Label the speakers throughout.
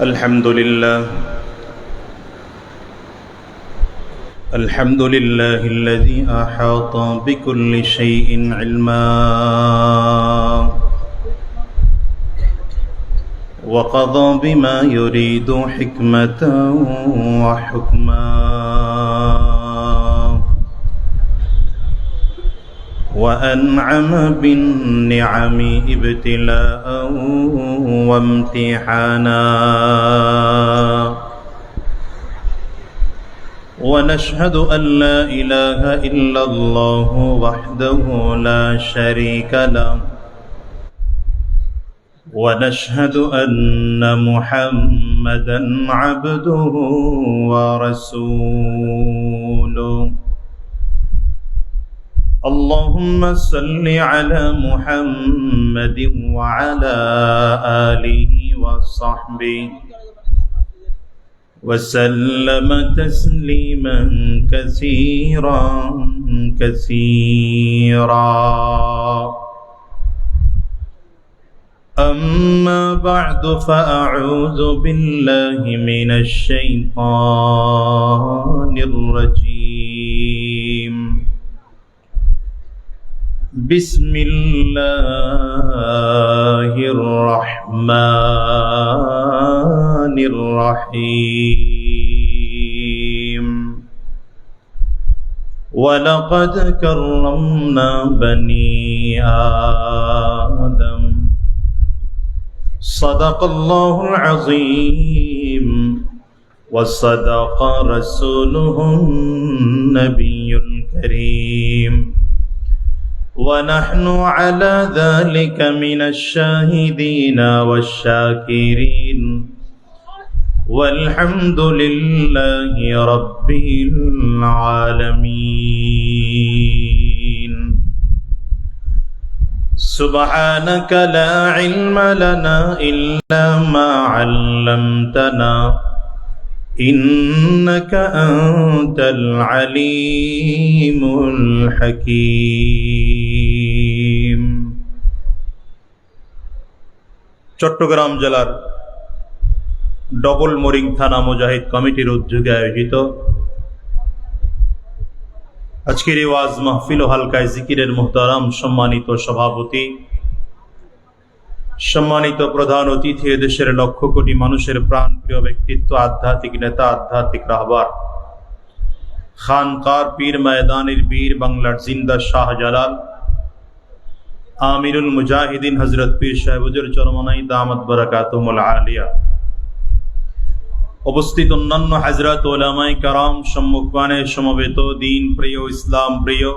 Speaker 1: الحمد لله الذي أحاط بكل شيء علما وقضى بما يريد حكمة وحكما وأنعم بالنعم ابتلاء وامتحانا ونشهد أن لا إله إلا الله وحده لا شريك له ونشهد أن محمدا عبده ورسوله اللهم صل على محمد وعلى آله وصحبه وسلم تسليما كثيرا أما بعد فأعوذ بالله من الشيطان الرجيم بسم الله الرحمن الرحيم ولقد كرمنا بني آدم صدق الله العظيم وصدق رسوله النبي الكريم ونحن على ذلك من الشاهدين والشاكرين والحمد لله رب العالمين سبحانك لا علم لنا إلا ما علمتنا إنك أنت العليم الحكيم চট্টগ্রাম জেলার double mooring থানা মুজাহিদ কমিটির উদ্যোগে আয়োজিত আজকের এই ওয়াজ মাহফিল ও হালকায় জিকিরের মুহতারাম সম্মানিত সভাপতি, সম্মানিত প্রধান অতিথি, দেশের লক্ষ কোটি মানুষের প্রাণ প্রিয় ব্যক্তিত্ব, আধ্যাত্মিক নেতা, আধ্যাত্মিক রাহবার, খানকার পীর, ময়দানের বীর, বাংলার জিন্দা শাহজালাল, আমিরুল মুজাহিদিন হযরত পীর সাহেব হুজুর চরমনাই দামাত বারাকাতুহুল আলিয়া, উপস্থিত অন্যান্য হযরত উলামায়ে কেরাম, সম্মুখপানে সমবেত দিন প্রিয়, ইসলাম প্রিয়,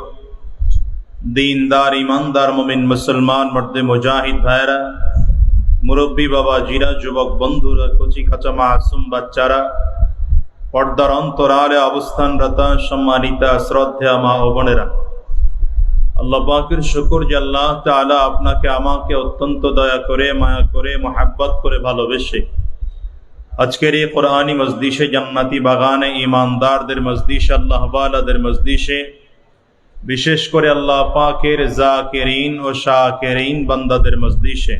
Speaker 1: দিনদার, ইমানদার মুমিন মুসলমান মর্দে মুজাহিদ ভাইরা, মুরব্বী বাবা জিরা, যুবক বন্ধুরা, কচি কাঁচা মাসুম বাচ্চারা, পর্দার অন্তরালে অবস্থানরত সম্মানিতা শ্রদ্ধেয় মা ও বোনেরা, আল্লাহ পাকের শুকর যে আল্লাহ তাআলা আপনাকে আমাকে অত্যন্ত দয়া করে, মায়া করে, মোহাব্বত করে ভালোবেসে আজকের এই কোরআনী মজলিসে, জান্নাতি বাগানে, ইমানদারদের মজলিসে, আল্লাহ ওয়ালাদের মজলিসে, বিশেষ করে আল্লাহ পাকের জাকিরিন ও শাকিরিন বান্দাদের মজলিসে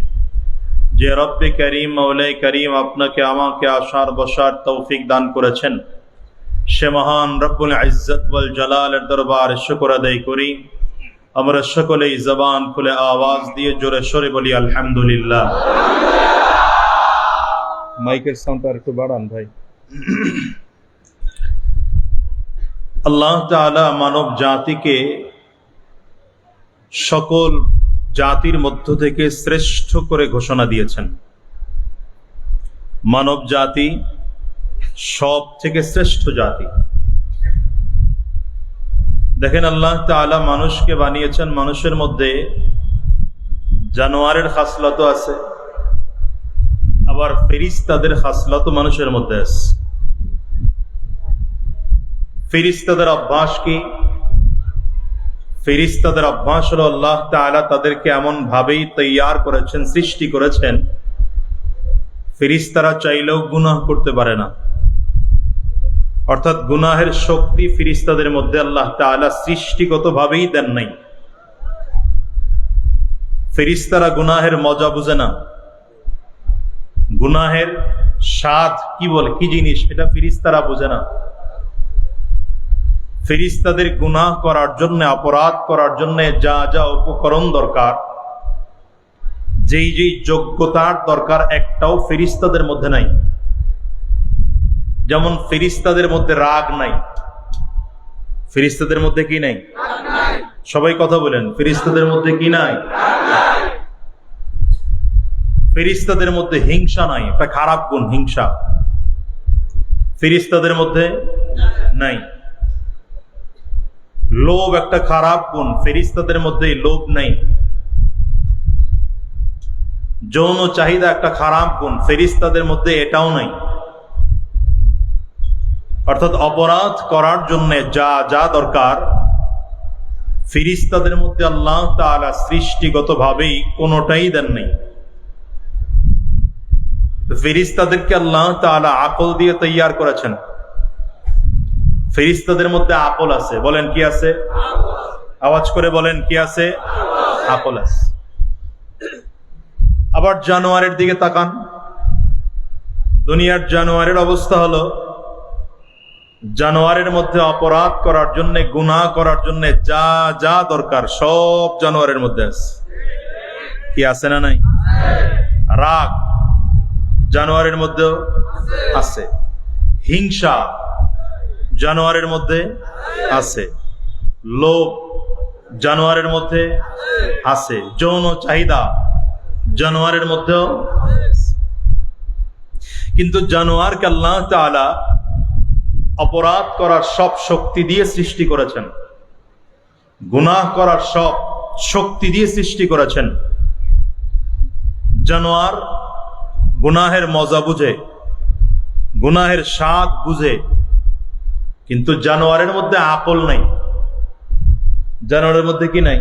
Speaker 1: যে রব্বে করিম, মৌলাই করিম আপনাকে আমাকে আসার বসার তৌফিক দান করেছেন, সে মহান রব্বুল ইজ্জত ওয়াল জালালের দরবারে শুকর আদায় করি। আমরা সকলেই জবান খুলে আওয়াজ দিয়ে জোরে সোরে বলি আলহামদুলিল্লাহ। মাইকের সাউন্ডটা একটু বাড়ান ভাই। আল্লাহ তাআলা মানব জাতিকে সকল জাতির মধ্য থেকে শ্রেষ্ঠ করে ঘোষণা দিয়েছেন। মানব জাতি সব থেকে শ্রেষ্ঠ জাতি। দেখেন, আল্লাহ তাআলা মানুষকে বানিয়েছেন, মানুষের মধ্যে জানোয়ারের খাসলত আছে, আবার ফেরেশতাদের খাসলত মানুষের মধ্যে আছে। ফেরেশতাদের অভ্যাস কি? ফেরেশতাদের অভ্যাস হলো আল্লাহ তাআলা তাদেরকে এমন ভাবেই তৈয়ার করেছেন, সৃষ্টি করেছেন, ফেরেশতারা চাইলেও গুনাহ করতে পারে না। অর্থাৎ গুনাহের শক্তি ফেরেশতাদের মধ্যে আল্লাহ তাআলা সৃষ্টিগতভাবেই দেন নাই। ফেরেশতারা গুনাহের মজা বুঝে না, গুনাহের স্বাদ কি বলে, কি জিনিস, এটা ফেরেশতারা বোঝে না। ফেরেশতাদের গুনাহ করার জন্য, অপরাধ করার জন্য যা যা উপকরণ দরকার, যেই যেই যোগ্যতার দরকার, একটাও ফেরেশতাদের মধ্যে নাই। যেমন ফেরেশতাদের মধ্যে রাগ নাই। ফেরেশতাদের মধ্যে কি নাই? সবাই কথা বলেন, ফেরেশতাদের মধ্যে কি নাই? ফেরেশতাদের মধ্যে হিংসা নাই, একটা খারাপ গুণ হিংসা ফেরেশতাদের মধ্যে নাই। লোভ একটা খারাপ গুণ, ফেরেশতাদের মধ্যে লোভ নাই। যৌন চাহিদা একটা খারাপ গুণ, ফেরেশতাদের মধ্যে এটাও নাই। অর্থাৎ অপরাধ করার জন্য যা যা দরকার, ফেরেশতাদের মধ্যে আল্লাহ তাআলা সৃষ্টিগতভাবেই কোনোটাই দেন নাই। ফেরেশতাদেরকে আল্লাহ তাআলা আকল দিয়ে তৈয়ার করেছেন। ফেরেশতাদের মধ্যে আকল আছে, বলেন কি আছে? আওয়াজ করে বলেন কি আছে? আকল আছে। আবার জানোয়ারের দিকে তাকান। দুনিয়ার জানোয়ারের অবস্থা হলো, জানোয়ারের মধ্যে অপরাধ করার জন্য, গুনাহ করার জন্য যা যা দরকার সব জানোয়ারের মধ্যে আছে। কি আছে না নাই? রাগ জানোয়ারের মধ্যেও আছে, হিংসা জানোয়ারের মধ্যে আছে, লোভ জানোয়ারের মধ্যে আছে, যৌন চাহিদা জানোয়ারের মধ্যেও। কিন্তু জানোয়ারকে আল্লাহ তাআলা অপরাধ করার সব শক্তি দিয়ে সৃষ্টি করেছেন, গুনাহ করার সব শক্তি দিয়ে সৃষ্টি করেছেন। জানোয়ার গুনাহের মজা বুঝে, গুনাহের স্বাদ বুঝে, কিন্তু জানোয়ারের মধ্যে আকল নাই। জানোয়ারের মধ্যে কি নাই?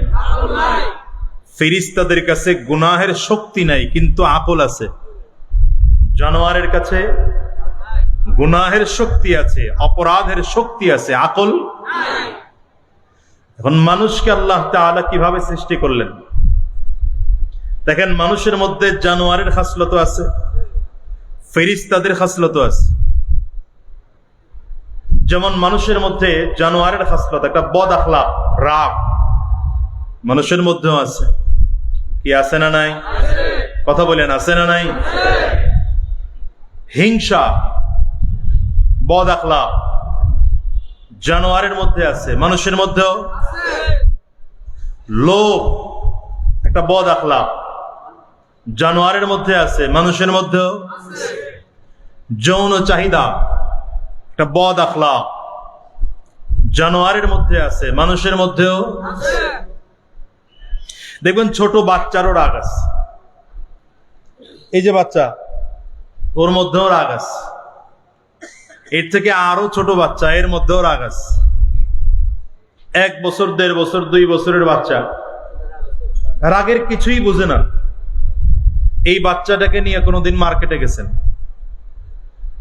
Speaker 1: ফেরেশতাদের কাছে গুনাহের শক্তি নাই, কিন্তু আকল আছে। জানোয়ারের কাছে গুনাহের শক্তি আছে, অপরাধের শক্তি আছে, আকল। এখন মানুষকে আল্লাহ তাআলা কিভাবে সৃষ্টি করলেন? দেখেন, মানুষের মধ্যে জানোয়ারের খাসলত আছে, ফেরেশতাদের খাসলত আছে। যেমন মানুষের মধ্যে জানোয়ারের খাসলত একটা বদ আখলাক, রাগ মানুষের মধ্যেও আছে। কি আছে না নাই? কথা বলেন, আছে না নাই? হিংসা, বদ আখলাক জানোয়ারের মধ্যে আছে, মানুষের মধ্যেও। লোভ একটা বদ আখলাক, জানোয়ারের মধ্যে আছে, মানুষের মধ্যেও। যৌন চাহিদা একটা বদ আখলাক, জানোয়ারের মধ্যে আছে, মানুষের মধ্যেও। দেখবেন ছোট বাচ্চারও রাগ আছে। এই যে বাচ্চা, ওর মধ্যেও রাগ আছে। এর থেকে আরো ছোট বাচ্চা, এর মধ্যেও রাগ আছে। 1 বছর, 1.5 বছর, 2 বছরের বাচ্চা রাগের কিছুই বুঝে না। এই বাচ্চাটাকে নিয়ে কোনোদিন মার্কেটে গেছেন,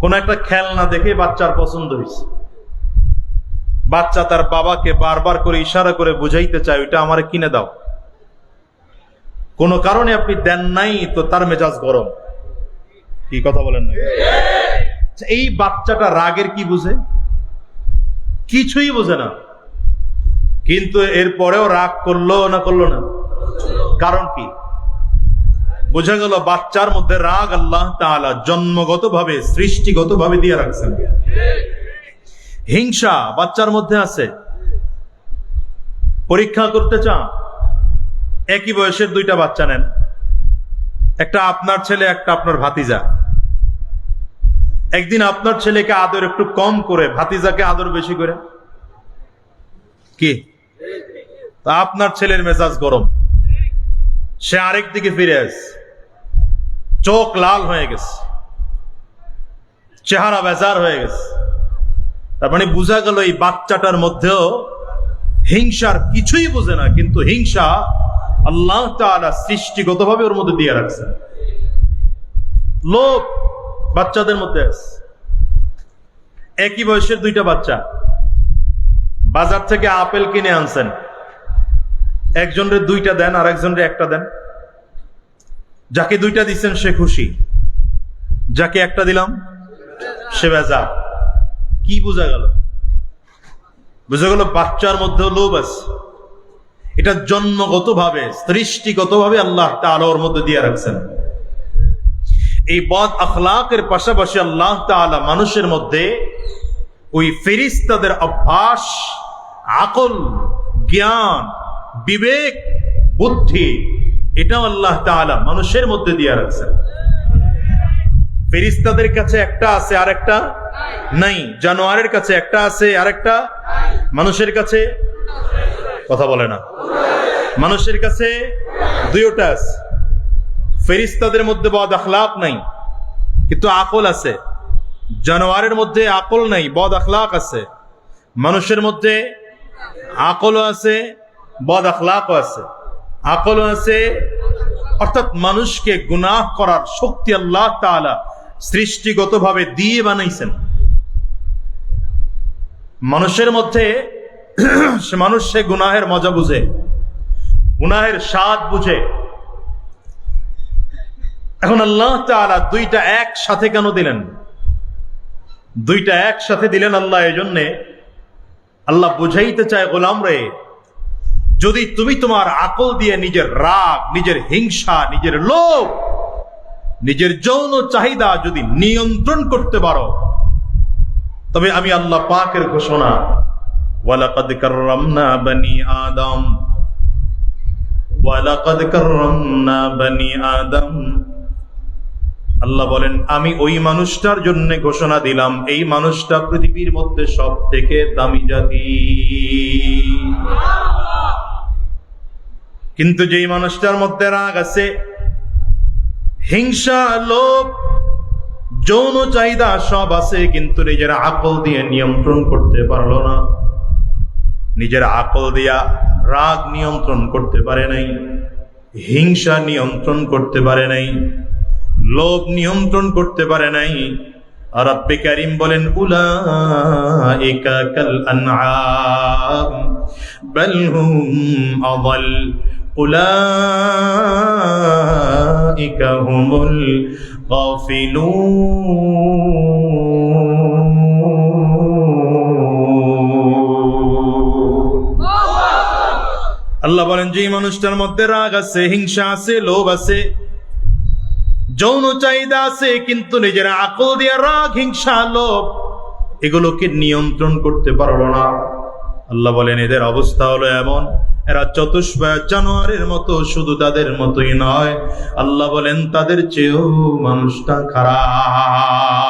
Speaker 1: কোন একটা খেলনা দেখে বাচ্চার পছন্দ হয়েছে, বাচ্চা তার বাবাকে বারবার করে ইশারা করে বুঝাইতে চায়, ওইটা আমারে কিনে দাও। কোন কারণে আপনি দেন নাই, তো তার মেজাজ গরম। কি কথা বলেন না? এই বাচ্চাটা রাগের কি বুঝে? কিছুই বুঝে না। কিন্তু এরপরেও রাগ করলো না, করলো না? কারণ কি? বোঝা গেল বাচ্চার মধ্যে রাগ আল্লাহ তাআলা জন্মগতভাবে, সৃষ্টিগতভাবে দিয়ে রাখছেন। হিংসা বাচ্চার মধ্যে আছে। পরীক্ষা করতে চান, একই বয়সের 2টা বাচ্চা নেন, একটা আপনার ছেলে, একটা আপনার ভাতিজা। একদিন আপনার ছেলেকে আদর একটু কম করে, ভাতিজাকে আদর বেশি করে। কি? তা আপনার ছেলের মেজাজ গরম, সে আরেক দিকে ফিরে আসে, চোখ লাল হয়ে গেছে, চেহারা বেজার হয়ে গেছে। তার মানে বোঝা গেল এই বাচ্চাটার মধ্যেও হিংসার কিছুই বোঝে না, কিন্তু হিংসা আল্লাহ তাআলা সৃষ্টিগতভাবে ওর মধ্যে দিয়ে রাখছেন। লোভ বাচ্চাদের মধ্যে আছে। একই বয়সের 2টা বাচ্চা, বাজার থেকে আপেল কিনে আনছেন, একজনরে 2টা দেন আর একজনরে 1টা দেন। যাকে 2টা দিচ্ছেন সে খুশি, যাকে 1টা দিলাম সে ভেজাল। কি বোঝা গেল? বোঝা গেল বাচ্চার মধ্যে লোভ আছে। এটা জন্মগতভাবে, সৃষ্টিগতভাবে আল্লাহ তাআলা ওর মধ্যে দিয়ে রাখছেন। এই বদ আখলাকের পাশাপাশি আল্লাহ তাআলা মানুষের মধ্যে ওই ফেরেশতাদের অভ্যাস, আকল, জ্ঞান, বিবেক, বুদ্ধি, এটাও আল্লাহ তাআলা মানুষের মধ্যে দিয়ে রাখছেন। ফেরেশতাদের কাছে একটা আছে আর একটা নাই, জানোয়ারের কাছে একটা আছে আর একটা মানুষের কাছে, কথা বলে না, মানুষের কাছে দুইটা আছে। ফেরেশতাদের মধ্যে বদ আখলাক নাই কিন্তু আকল আছে, জানোয়ারের মধ্যে আকল নাই বদ আখলাক আছে, মানুষের মধ্যে আকলও আছে বদ আখলাকও আছে। আকলও আছে অর্থাৎ মানুষকে গুনাহ করার শক্তি আল্লাহ তাআলা সৃষ্টিগতভাবে দিয়ে বানাইছেন। মানুষের মধ্যে মানুষ সে গুনাহের মজা বুঝে, গুনাহের স্বাদ বুঝে। এখন আল্লাহ তাআলা দুইটা একসাথে কেন দিলেন? দুইটা একসাথে দিলেন আল্লাহ এই জন্যে, আল্লাহ বুঝাইতে চায় গোলাম রে, যদি তুমি তোমার আকল দিয়ে নিজের রাগ, নিজের হিংসা, নিজের লোভ, নিজের যৌন চাহিদা যদি নিয়ন্ত্রণ করতে পারো, তবে আমি আল্লাহ পাকের ঘোষণা, ওয়ালাকাদ কাররামনা বনি আদম, ওয়ালাকাদ কাররামনা বনি আদম, আল্লাহ বলেন আমি ওই মানুষটার জন্য ঘোষণা দিলাম, এই মানুষটা পৃথিবীর মধ্যে সব থেকে দামি জাতি। কিন্তু যেই মানুষটার মধ্যে রাগ আছে, হিংসা, লোভ, যৌন চাহিদা সব আছে, কিন্তু নিজের আকল দিয়ে নিয়ন্ত্রণ করতে পারলো না, নিজের আকল দিয়া রাগ নিয়ন্ত্রণ করতে পারে নাই, হিংসা নিয়ন্ত্রণ করতে পারে নাই, লোভ নিয়ন্ত্রণ করতে পারে নাই। আর রব্বে কারীম বলেন উলাইকা কাল আনআম বাল হুম আযাল, উলাইকা হুমুল গাফিলুন। আল্লাহ বলেন যে মানুষটার মধ্যে রাগ আছে, হিংসা আছে, লোভ আছে, যৌন চাহিদা আছে, কিন্তু নিজের আকল দিয়ে রাগ, হিংসা, লোভ এগুলোকে নিয়ন্ত্রণ করতে পারলো না। আল্লাহ বলেন এদের অবস্থা হলো এমন, এরা চতুষ্পা জানোয়ারের মতো, শুধু তাদের মতোই নয়, আল্লাহ বলেন তাদের চেয়েও মানুষটা খারাপ।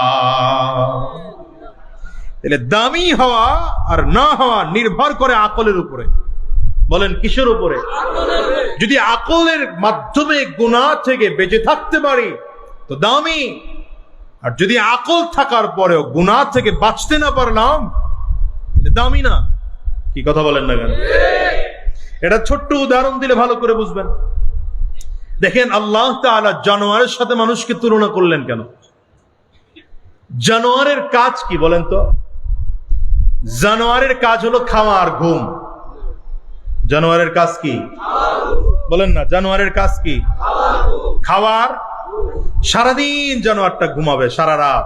Speaker 1: তাহলে দামি হওয়া আর না হওয়া নির্ভর করে আকলের উপরে। বলেন কিসের উপরে? যদি আকলের মাধ্যমে গুনাহ থেকে বেঁচে থাকতে পারি তো দামি, আর যদি আকল থাকার পরেও গুনাহ থেকে বাঁচতে না পারলাম দামি না। কি কথা বলেন না কেন? এটা ছোট্ট উদাহরণ দিলে ভালো করে বুঝবেন। দেখেন আল্লাহ তাআলা জানোয়ারের সাথে মানুষকে তুলনা করলেন কেন? জানোয়ারের কাজ কি বলেন তো? জানোয়ারের কাজ হলো খাওয়া আর ঘুম। জানোয়ারের কাজ কি বলেন না? জানোয়ারের কাজ কি? খাওয়ার। সারাদিন জানোয়ারটা ঘুমাবে, সারা রাত।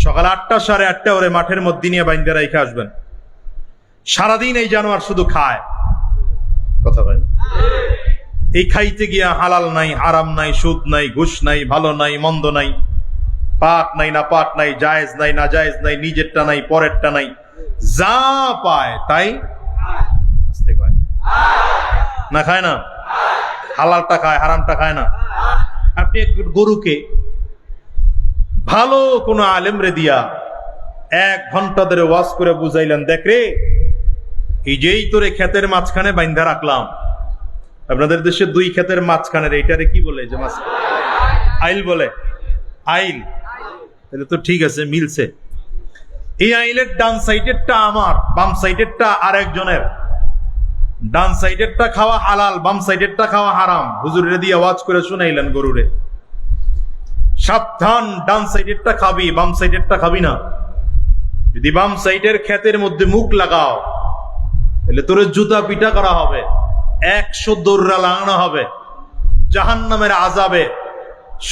Speaker 1: সকাল 8টা 8:30 ওরে মাঠের মধ্যে নিয়ে বাইন্দা রাইখা আসবেন। সারাদিন এই জানোয়ার শুধু খায়। কথা বলেন। এই খাইতে গিয়া হালাল নাই, হারাম নাই, সুদ নাই, ঘুষ নাই, ভালো নাই, মন্দ নাই, পাক নাই, না পাক নাই, জায়েজ নাই, না জায়েজ নাই, নিজেরটা নাই, পরেরটা নাই, যা পায় তাই না খায় না। হালালটা খায়, হারামটা খায় না। আপনি গরুকে ভালো কোন আলেম রে দিয়া 1 ঘন্টা ধরে ওয়াজ করে বুঝাইলেন, দেখ রে এই যেই তোরে ক্ষেতের মাঝখানে বাইন্ধা রাখলাম, আপনাদের দেশে 2 ক্ষেতের মাঝখানের এইটারে কি বলে? যে মাছ আইল বলে। আইল, তাহলে তো ঠিক আছে, মিলছে। এই আইলের ডান সাইডেরটা আমার, বাম সাইডেরটা আরেকজনের। ডান সাইডেরটা খাওয়া হালাল, বাম সাইডেরটা খাওয়া হারাম। হুজুরে দিয়ে আওয়াজ করে শুনাইলেন গরুরে, সাবধান, ডান সাইডেরটা খাবি, বাম সাইডেরটা খাবি না। যদি বাম সাইডের ক্ষেতের মধ্যে মুখ লাগাও তাহলে তোর জুতা পিটা করা হবে, 100 দৌড়া লাগানো হবে, জাহান্নামের আযাবে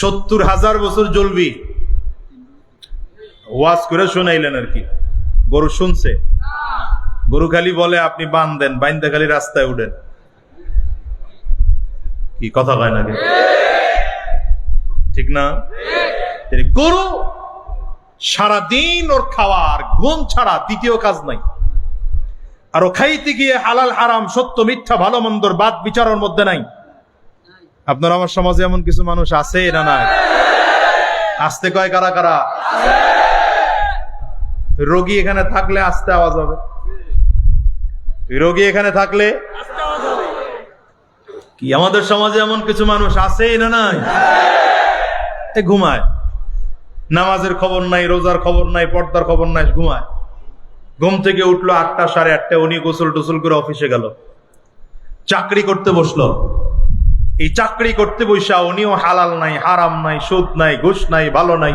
Speaker 1: 70,000 বছর জ্বলবি। ওয়াজ করে শুনাইলেন আর কি। গরু শুনছে? গরু খালি বলে আপনি বান্ধেন, বাইন্দা খালি রাস্তায় উঠেন। কি কথা কয় নাকি? ঠিক না? গরু সারাদিন ওর খাওয়ার ঘুম ছাড়া দ্বিতীয় কাজ নাই। আর ও খাইতে গিয়ে হালাল হারাম সত্য মিথ্যা ভালো মন্দর বাদ বিচারের মধ্যে নাই। আপনার আমার সমাজে এমন কিছু মানুষ আছে না নাই? আসতে কয় কারা কারা? রোগী এখানে থাকলে আস্তে আওয়াজ হবে। রোগী এখানে থাকলে কি আমাদের সমাজে এমন কিছু মানুষ আছে না নাই? ঘুমায়, নামাজের খবর নাই, রোজার খবর নাই, পর্দার খবর নাই, ঘুমায়। ঘুম থেকে উঠলো 8টা 8:30, উনি গোসল টোসল করে অফিসে গেল, চাকরি করতে বসলো। এই চাকরি করতে বসা উনিও হালাল নাই, হারাম নাই, সুদ নাই, ঘুষ নাই, ভালো নাই,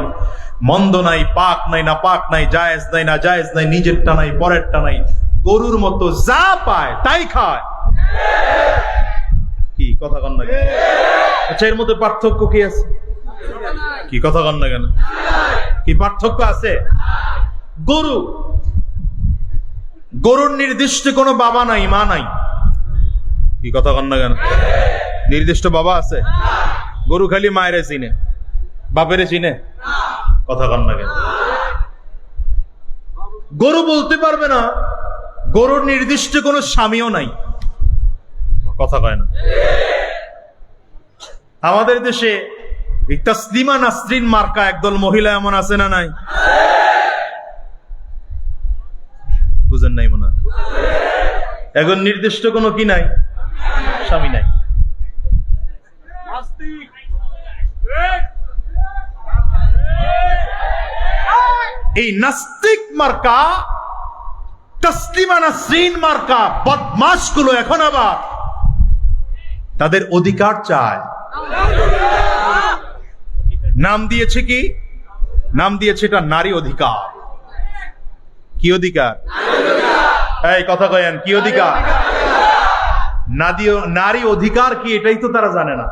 Speaker 1: মন্দ নাই, পাক নাই না পাক নাই, জায়েজ নাই না জায়েজ নাই, নিজেরটা নাই পরেরটা নাই, গরুর মতো যা পায় তাই খায়। কি কথা কন না কেন? আচ্ছা, এর মধ্যে পার্থক্য কি আছে? কি কথা কন না কেন? কি পার্থক্য আছে? গরুর নির্দিষ্ট কোনো বাবা নাই, মা নাই। কি কথা কন না কেন? নির্দিষ্ট বাবা আছে? গরু খালি মায়েরে চিনে, বাপেরে চিনে? কথা কন না কেন? গরু বলতে পারবে না গরুর নির্দিষ্ট কোনো স্বামীও নাই। কথা কয় না? আমাদের দেশে এই তাসলিমা নাসরিন মার্কা একদল মহিলা এমন আছে না নাই? বুঝেন নাই মনে হয়? এখন নির্দিষ্ট কোনো কি নাই, স্বামী নাই। এই নাস্তিক মার্কা, তাসলিমা নাসরিন মার্কা বদমাশ গুলো এখন আবার তাদের অধিকার চায়। নাম দিয়েছে কি? নাম দিয়েছে এটা নারী অধিকার। কি অধিকার? এই কথা কয়েন, কি অধিকার? নারী অধিকার কি এটাই তো তারা জানে না।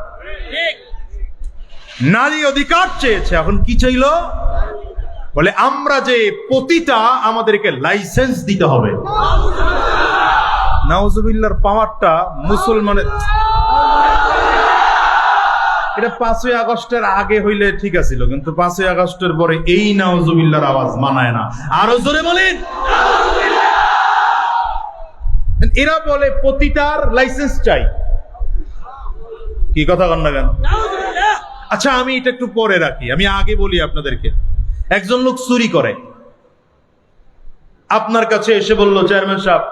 Speaker 1: নারী অধিকার চেয়েছে। এখন কি চাইলো? বলে আমরা যে পতিতা আমাদেরকে লাইসেন্স দিতে হবে। নাউজুবিল্লাহর পাওয়ারটা মুসলমানের। এটা 5ই আগস্টের আগে হইলে ঠিক আছিল, কিন্তু 5ই আগস্টের পরে এই নাউজুবিল্লাহর আওয়াজ মানায় না। আরো জোরে বলেন। এরা বলে পতিতার লাইসেন্স চাই। কি কথা কন না কেন? আচ্ছা, আমি এটা একটু পরে রাখি, আমি আগে বলি আপনাদেরকে। একজন লোক চুরি করে, আপনার কাছে এসে বলল, চেয়ারম্যান সাহেব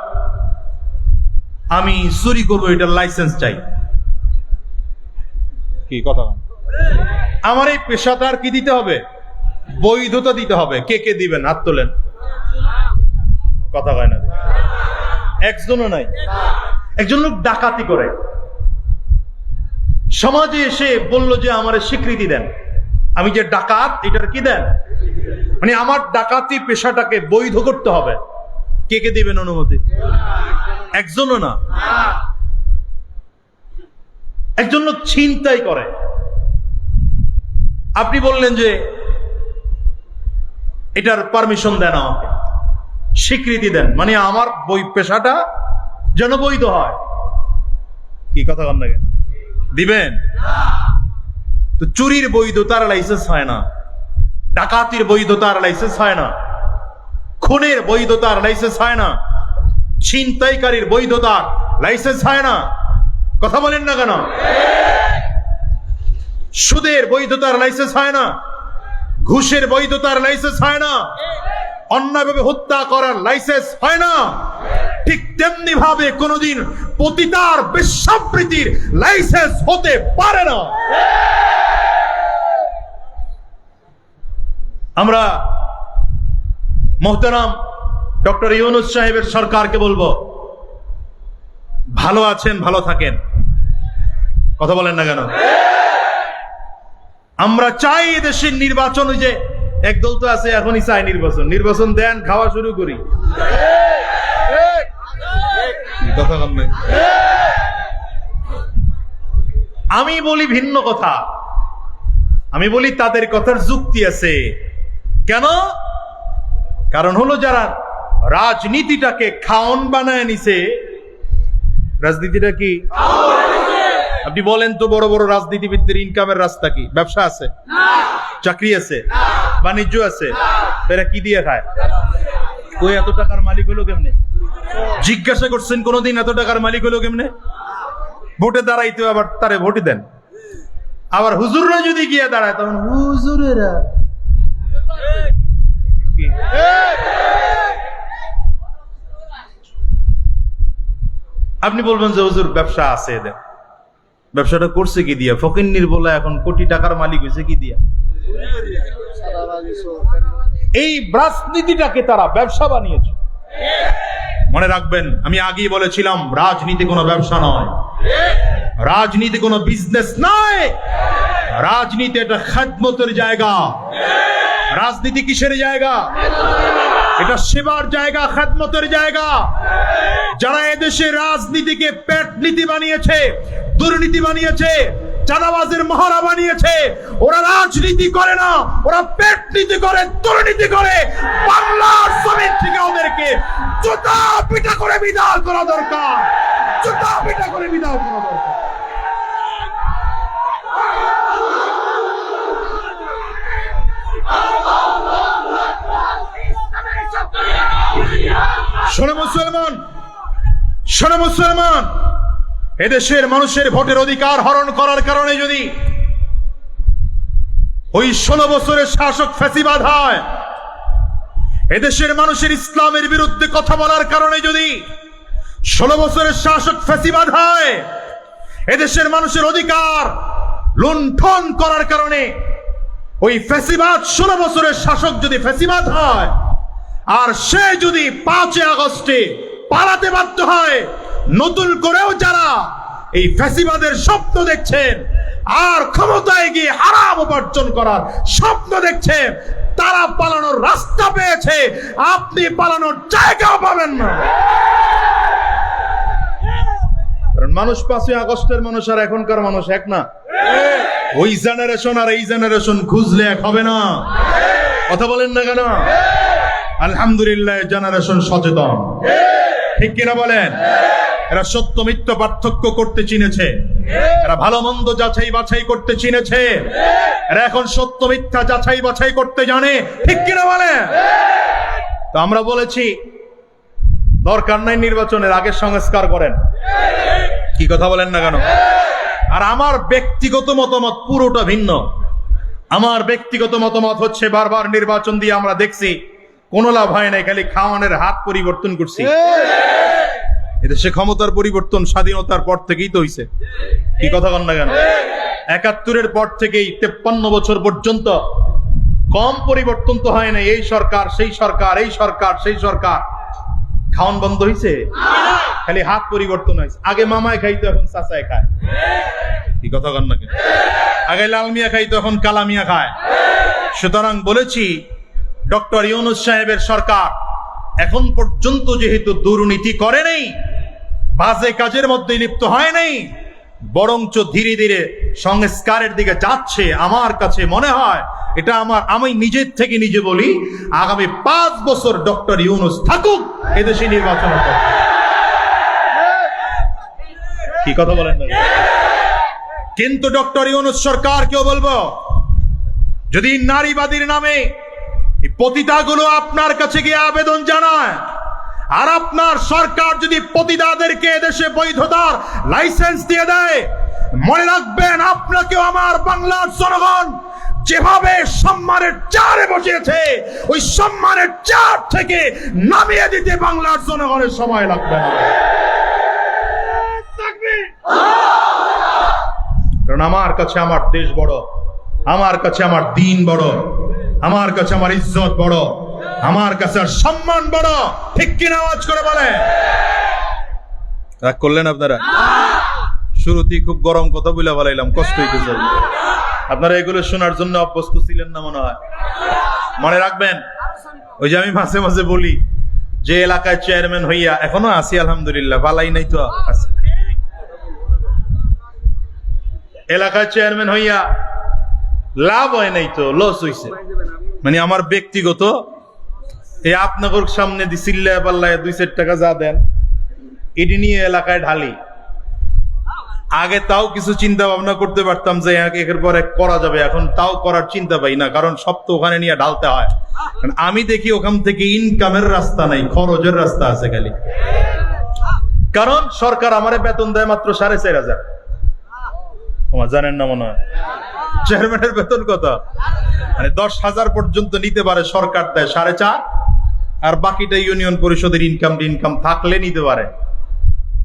Speaker 1: আমি চুরি করবো, এটার লাইসেন্স চাই। কি কথা? আমার এই পেশাটার কি দিতে হবে? বৈধতা দিতে হবে। কে কে দিবেন? হাত তোলেন। কথা কয় না? একজনও নাই। একজন লোক ডাকাতি করে, সমাজে এসে বলল যে আমার স্বীকৃতি দেন, আমি যে ডাকাত এটার কি দেন, মানে আমার ডাকাতি পেশাটাকে বৈধ করতে হবে। কে কে দিবেন অনুমতি? একজনও না। একজন লোক ছিনতাই করে, আপনি বললেন যে এটার পারমিশন দেন, আমাকে স্বীকৃতি দেন, মানে আমার পেশাটা যেন বৈধ হয়। কি কথা বল না? দিবেন? তো চুরির বৈধতার লাইসেন্স হয় না, ডাকাতির বৈধতার লাইসেন্স হয় না, খুনের বৈধতার লাইসেন্স হয় না, ছিনতাইকারীর বৈধতার লাইসেন্স হয় না। কথা বলেন না কেন? সুদের বৈধতার লাইসেন্স হয় না, ঘুষের বৈধতার লাইসেন্স হয় না, অন্যায়ভাবে হত্যা করার লাইসেন্স হয় না। ঠিক তেমনি ভাবে কোনদিন পতিতার বেশ্যাবৃত্তির লাইসেন্স হতে পারে না। আমরা মোহতারাম ডক্টর ইউনূস সাহেবের সরকারকে বলবো, ভালো আছেন, ভালো থাকেন। কথা বলেন না কেন? আমরা চাই দেশের নির্বাচন, ওই যে একদল তো আছে এখনই চাই নির্বাচন দেন, খাওয়া শুরু করি। কথা বল নাই। আমি বলি ভিন্ন কথা, আমি বলি তাদের কথার যুক্তি আছে। কেন? কারণ হলো যারা রাজনীতিটাকে খাওন বানায় নিছে, রাজনীতিটা কি আপনি বলেন তো, বড় বড় রাজনীতিবিদদের ইনকামের রাস্তা কি? ব্যবসা আছে, চাকরি আছে, বাণিজ্য আছে, এরা কি দিয়ে খায়? ওই এত টাকার মালিক হলো কেমনে? জিজ্ঞাসা করছেন কোনদিন এত টাকার মালিক হলো কেমনে? ভোটে দাঁড়াইতে আবার তারে ভোটে দেন। আবার হুজুররা যদি গিয়ে দাঁড়ায় তখন হুজুরেরা কি? আপনি বলবেন যে হুজুর ব্যবসা আছে, এদের ব্যবসাটা করছে কি দিয়া? ফকিন্নির বলে এখন কোটি টাকার মালিক হয়েছে কি দিয়া? এই রাজনীতিটাকে তারা ব্যবসা বানিয়েছে। মনে রাখবেন, আমি আগেই বলেছিলাম রাজনীতি কোনো ব্যবসা নয়, রাজনীতি কোনো বিজনেস নয়, রাজনীতি এটা খেদমতের জায়গা। রাজনীতি কিসের জায়গা? এটা সেবার জায়গা, খেদমতের জায়গা। যারা এদেশে রাজনীতিকে পেট নীতি বানিয়েছে, দুর্নীতি বানিয়েছে, চাঁদাবাজের মহড়া বানিয়েছে, ওরা রাজনীতি করে না, ওরা পেট নীতি করে, দুর্নীতি করে। বাংলার জমিন থেকে ওদেরকে জুতা পিটা করে বিদায় করা দরকার, জুতা পিটা করে বিদায় করা দরকার। শোনো মুসলমান, শোনো মুসলমান, এদেশের মানুষের ভোটের অধিকার হরণ করার কারণে যদি ওই 16 বছরের শাসক ফ্যাসিবাদ হয়, এদেশের মানুষের ইসলামের বিরুদ্ধে কথা বলার কারণে যদি 16 বছরের শাসক ফ্যাসিবাদ হয়, এদেশের মানুষের অধিকার লুণ্ঠন করার কারণে ওই ফ্যাসিবাদ 16 বছরের শাসক যদি ফ্যাসিবাদ হয়, আর সে যদি 5 আগস্টে পালাতে বাধ্য হয়, নতুন করেও যারা এই ফ্যাসিবাদের স্বপ্ন দেখছেন আর ক্ষমতায় গিয়ে হারাম উপার্জন করার স্বপ্ন দেখছেন, তারা পালানোর রাস্তা পেয়েছে, আপনি পালানোর জায়গাও পাবেন না। কারণ মানুষ 5 আগস্টের মানুষ আর এখনকার মানুষ এক না। ওই জেনারেশন আর এই জেনারেশন খুঁজলে এক হবে না। কথা বলেন না কেন? আলহামদুলিল্লাহ জেনারেশন সচেতন, ঠিক কিনা বলেন? এরা সত্য মিথ্যা পার্থক্য করতে চিনেছে, এরা ভালো মন্দ যাচাই বাছাই করতে চিনেছে, এরা এখন সত্য মিথ্যা যাচাই বাছাই করতে জানে, ঠিক কিনা বলেন? তো আমরা বলেছি দরকার নাই নির্বাচনের আগে সংস্কার করেন। কি কথা বলেন না কেন? আর আমার ব্যক্তিগত মতামত পুরোটা ভিন্ন। আমার ব্যক্তিগত মতামত হচ্ছে, বারবার নির্বাচন দিয়ে আমরা দেখছি কোন লাভ হয় নাই, খালি খাওয়ানোর হাত পরিবর্তন করছি। এদেশে ক্ষমতার পরিবর্তন স্বাধীনতার পর থেকেই তো হইছে। কি কথা বল না কেন? ৭১-এর পর থেকেই 53 বছর পর্যন্ত কম পরিবর্তন তো হয় না। এই সরকার সেই সরকার, এই সরকার সেই সরকার, খাওয়ান বন্ধ হইছে, খালি হাত পরিবর্তন হয়েছে। আগে মামায় খাইতো, এখন চাচায় খায়। কি কথা বল না কেন? আগে লাল মিয়া খাইতো, এখন কালা মিয়া খায়। সুতরাং বলেছি, ডক্টর ইউনূস সাহেবের সরকার এখন পর্যন্ত যেহেতু দুর্নীতি করে নেই, বাজে কাজের মধ্যে লিপ্ত হয় নাই, বরঞ্চ ধীরে ধীরে সংস্কারের দিকে যাচ্ছে, আমার কাছে মনে হয় এটা আমি নিজের থেকে নিজে বলি, আগামী 5 বছর ডক্টর ইউনূস থাকুক এদেশে নির্বাচন হবে। কি কথা বলেন না? কিন্তু ডক্টর ইউনূস সরকারকেও বলবো, যদি নারীবাদীর নামে এই পতিতাগুলো আপনার কাছে গিয়ে আবেদন জানায়, আর আপনার সরকার যদি পতিতাদেরকে এদেশে বৈধতার লাইসেন্স দিয়ে দেয়, মনে রাখবেন আপনাকেও আমার বাংলার জনগণ যেভাবে সম্মানের চেয়ারে বসিয়েছে, ওই সম্মানের চেয়ার থেকে নামিয়ে দিতে বাংলার জনগণের সময় লাগবে না। কারণ আমার কাছে আমার দেশ বড়, আমার কাছে আমার দিন বড়, আমার কাছে আমার ইজ্জত বড়, আমার কাছে আর সম্মান বড়। ঠিক কিনা? আওয়াজ করে বলে। রাগ করলেন আপনারা? শুরুতেই খুব গরম কথা বলে বলাইলাম, কষ্ট হইতেছে। আপনারা এগুলো শোনার জন্য অভ্যস্ত ছিলেন না মনে হয়। মনে রাখবেন, ওই যে আমি মাঝে মাঝে বলি, যে এলাকায় চেয়ারম্যান হইয়া এখনো আছি আলহামদুলিল্লাহ, বালাই নাই তো আছে, এলাকায় চেয়ারম্যান হইয়া লাভ হয় নাই তো লস হইছে, মানে আমার ব্যক্তিগত এই আপনার সামনে দিছিল্লা পাল্লায় 2-4 টাকা যা দেন এটি নিয়ে এলাকায় ঢালি। আগে তাও কিছু চিন্তা ভাবনা করতে পারতাম যে একের পর এক করা যাবে, এখন তাও করার চিন্তা পাই না, কারণ সব তো ওখানে নিয়ে ঢালতে হয়। আমি দেখি ওখান থেকে ইনকামের রাস্তা নাই, খরচের রাস্তা আছে খালি। কারণ সরকার আমারে বেতন দেয় মাত্র 4,500। জানেন না মনে হয় চেয়ারম্যানের বেতন কত? মানে 10,000 পর্যন্ত নিতে পারে সরকার, দেয় 4.5, আর বাকিটা ইউনিয়ন পরিষদের ইনকাম থাকলে নিতে পারে।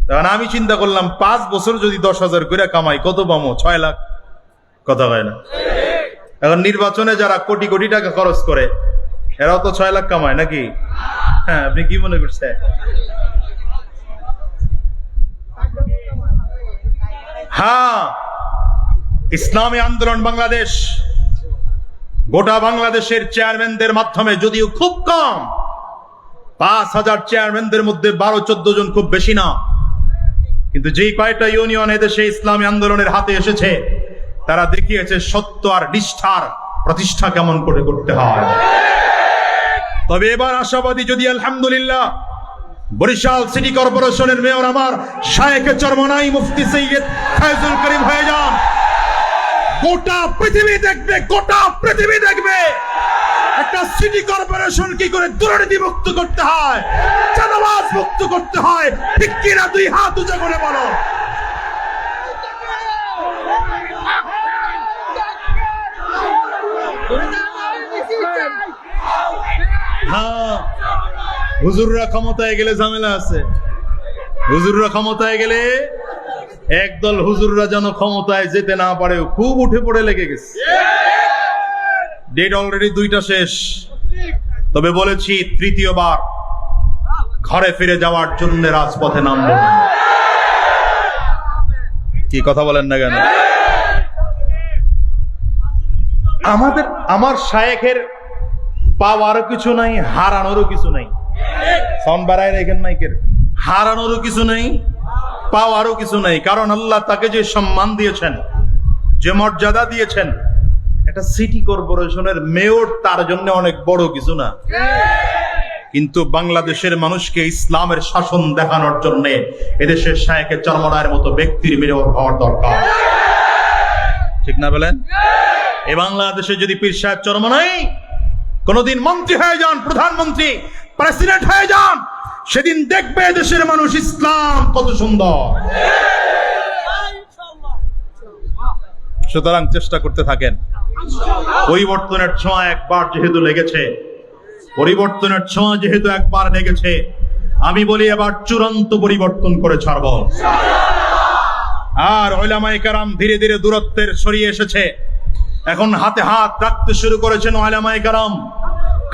Speaker 1: তখন আমি চিন্তা করলাম 5 বছর যদি 10,000 করে কামাই কত পাবো? 6 লাখ। কথা হয় না? এখন নির্বাচনে যারা কোটি কোটি টাকা খরচ করে এরাও তো 6 লাখ কামায় নাকি? হ্যাঁ, আপনি কি মনে করছেন? হ্যাঁ, ইসলামী আন্দোলন বাংলাদেশ গোটা বাংলাদেশের চেয়ারম্যানদের মাধ্যমে, যদিও খুব কম, 5,000 চেয়ারম্যানদের মধ্যে 12-14 জন, খুব বেশি না, কিন্তু যেই কয়টা ইউনিয়ন এদেশে ইসলামী আন্দোলনের হাতে এসেছে তারা দেখিয়েছে সত্য আর নিষ্ঠার প্রতিষ্ঠা কেমন করে করতে হয়। তবে এবার আশাবাদী, যদি আলহামদুলিল্লাহ বরিশাল সিটি কর্পোরেশনের মেয়র আমার শায়েখে চরমনাই মুফতি সৈয়দ ফয়জুল করিম হয়ে যান, গোটা পৃথিবী দেখবে একটা সিটি কর্পোরেশন কি করে দুর্নীতি মুক্ত করতে হয়, চাঁদাবাজ মুক্ত করতে হয়। ঠিক কিনা? 2 হাত উঁচু করে বলো। হ্যাঁ, হুজুররা ক্ষমতায় গেলে ঝামেলা আছে। হুজুররা ক্ষমতায় গেলে একদল হুজুররা যেন ক্ষমতায় যেতে না পারে, খুব উঠে পড়ে লেগে গেছে। ডেট অলরেডি 2টা শেষ। তবে বলেছি 3য়-বার ঘরে ফিরে যাওয়ার জন্য রাজপথে নামব। কি কথা বলেন না কেন? আমার শায়েখের পাওয়ারও কিছু নাই, হারানোরও কিছু নাই। সাউন্ড বাড়ায় রেখেন মাইকের। হারানোরও কিছু নাই, পাওয়ারও কিছু নাই, কারণ আল্লাহ তাকে যে সম্মান দিয়েছেন, যে মর্যাদা দিয়েছেন, একটা সিটি কর্পোরেশনের মেয়র তার জন্য অনেক বড় কিছু না। কিন্তু বাংলাদেশের মানুষকে ইসলামের শাসন দেখানোর জন্য এদেশের শায়েখে চরমনায়ের মতো ব্যক্তির মেয়র হওয়ার দরকার। ঠিক না বলেন? এই বাংলাদেশে যদি পীর সাহেব চরমনাই কোনদিন মন্ত্রী হয়ে যান, প্রধানমন্ত্রী, প্রেসিডেন্ট হয়ে যান, সেদিন দেখবে দেশের মানুষ ইসলাম কত সুন্দর। সুতরাং চেষ্টা করতে থাকেন। পরিবর্তনের ছোঁয়া একবার যেহেতু লেগেছে, আমি বলি এবার চূড়ান্ত পরিবর্তন করে ছাড়ব। আর উলামায়ে কেরাম ধীরে ধীরে দূরত্বের সরিয়ে এসেছে। এখন হাতে হাত রাখতে শুরু করেছেন উলামায়ে কেরাম,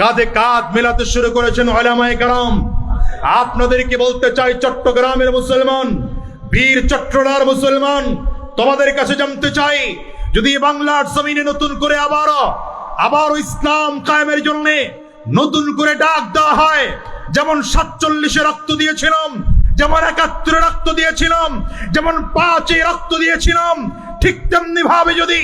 Speaker 1: কাঁধে কাঁধ মেলাতে শুরু করেছেন উলামায়ে কেরাম। আপনাদেরকে বলতে চাই, চট্টগ্রামের মুসলমান, বীর চট্টগ্রামের মুসলমান, তোমাদের কাছে জানতে চাই, যদি বাংলার জমিনে নতুন করে আবারও ইসলাম কায়েমের জন্য নতুন করে ডাক দেওয়া হয়, যেমন 47-এ রক্ত দিয়েছিলাম, যেমন 71-এ রক্ত দিয়েছিলাম, যেমন 5-এ রক্ত দিয়েছিলাম, ঠিক তেমনি ভাবে যদি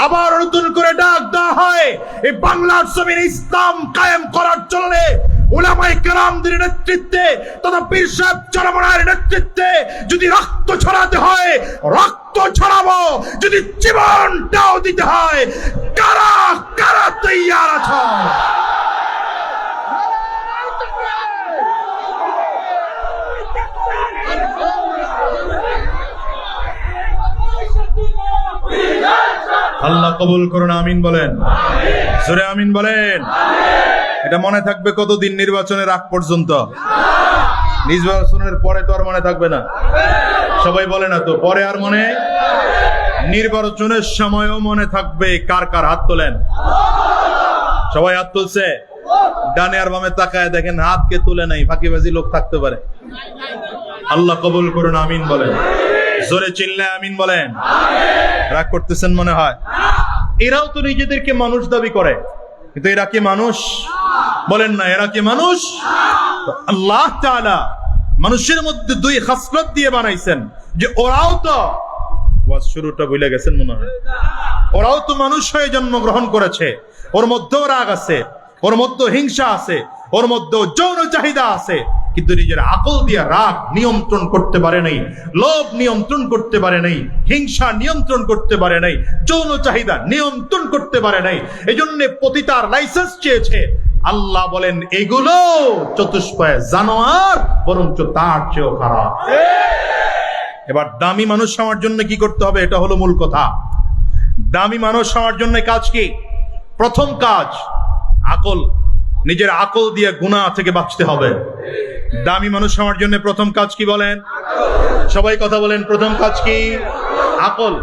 Speaker 1: আবার নতুন করে ডাক দেওয়া হয় এই বাংলার জমিনে ইসলাম কায়েম করার জন্য, উলামায়ে কেরামদের নেতৃত্বে তথা পীর সাহেব চরমনায়ের নেতৃত্বে যদি রক্ত ছড়াতে হয়, রক্ত ছড়াবো। যদি জীবনটাও দিতে হয়, কারা কারা তৈয়ার আছো? আল্লাহ কবুল করুন, আমিন বলেন। জোরে আমিন বলেন। এটা মনে থাকবে কতদিন? নির্বাচনের আগ পর্যন্ত। নির্বাচনের পরে তো আর মনে থাকবে না। সবাই বলে না তো, পরে আর মনে, নির্বাচনের সময়ও মনে থাকবে। কার কার হাত তোলেন? সবাই হাত তুলছে? ডানে আর বামে তাকায় দেখেন, হাত কে তুলে নাই, ফাঁকিবাজি লোক থাকতে পারে। আল্লাহ কবুল করুন, আমিন বলেন। জোরে চিল্লায় আমিন বলেন। রাগ করতেছেন মনে হয়। এরাও তো নিজেদেরকে মানুষ দাবি করে, কিন্তু এরা কি মানুষ? বলেন না, এরা কি মানুষ? আল্লাহ তাআলা মানুষের মধ্যে 2 খাসলত দিয়ে বানাইছেন, যে ওরাও তো, ওয়াজ শুরুটা ভুলে গেছেন মনে হয়, ওরাও তো মানুষ হয়ে জন্মগ্রহণ করেছে। ওর মধ্যেও রাগ আছে, ওর মধ্যে হিংসা আছে, ওর মধ্যে যৌন চাহিদা আছে, কিন্তু নিজের আকল দিয়ে রাগ নিয়ন্ত্রণ করতে পারে নাই, লোভ নিয়ন্ত্রণ করতে পারে নাই, হিংসা নিয়ন্ত্রণ করতে পারে নাই, যৌন চাহিদা নিয়ন্ত্রণ করতে পারে নাই। এজন্য পতিতার লাইসেন্স চেয়েছে। আল্লাহ বলেন এগুলো চতুষ্পয় জানোয়ার, বরঞ্চ তার চেয়েও খারাপ। এবার দামি মানুষ হওয়ার জন্য কি করতে হবে, এটা হলো মূল কথা। দামি মানুষ হওয়ার জন্য কাজ কি? প্রথম কাজ আকল। নিজের আকল দিয়ে গুনাহ থেকে বাঁচতে হবে। দামি মানুষ হওয়ার জন্য প্রথম কাজ কি বলেন? সবাই কথা বলেন, প্রথম কাজ কি? আকল।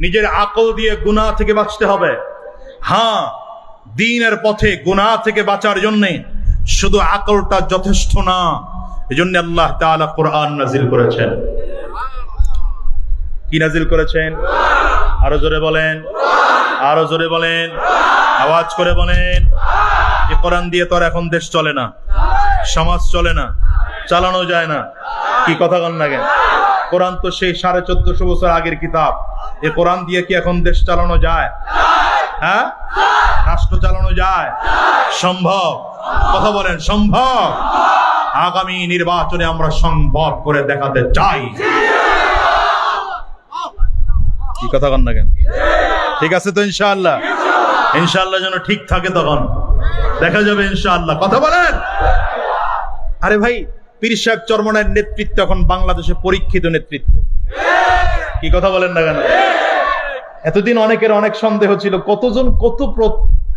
Speaker 1: নিজের আকল দিয়ে গুনাহ থেকে বাঁচতে হবে। হ্যাঁ, দ্বীনের পথে গুনাহ থেকে বাঁচার জন্য শুধু আকলটা যথেষ্ট না। এজন্য আল্লাহ তাআলা কোরআন নাজিল করেছেন। কি নাজিল করেছেন? আরো জোরে বলেন, আরো জোরে বলেন, আওয়াজ করে বলেন। এই কোরআন দিয়ে তো আর এখন দেশ চলে না, সমাজ চলে না, চালানো যায় না। কি কথা বল না কেন? কোরআন তো সেই 1450 বছর আগের কিতাব। এই কোরআন দিয়ে কি এখন দেশ চালানো যায়? হ্যাঁ, রাষ্ট্র চালানো যায়? সম্ভব? কথা বলেন, সম্ভব। আগামী নির্বাচনে আমরা সম্ভব করে দেখাতে চাই। কি কথা বল না কেন? ঠিক আছে তো ইনশাআল্লাহ? ইনশাআল্লাহ যেন ঠিক থাকে, তখন দেখা যাবে ইনশাআল্লাহ। কথা বলেন। আরে ভাই, পীর সাহেব চরমনায়ের নেতৃত্ব এখন বাংলাদেশে পরীক্ষিত নেতৃত্ব। কি কথা বলেন না কেন? এতদিন অনেকের অনেক সন্দেহ ছিল, কতজন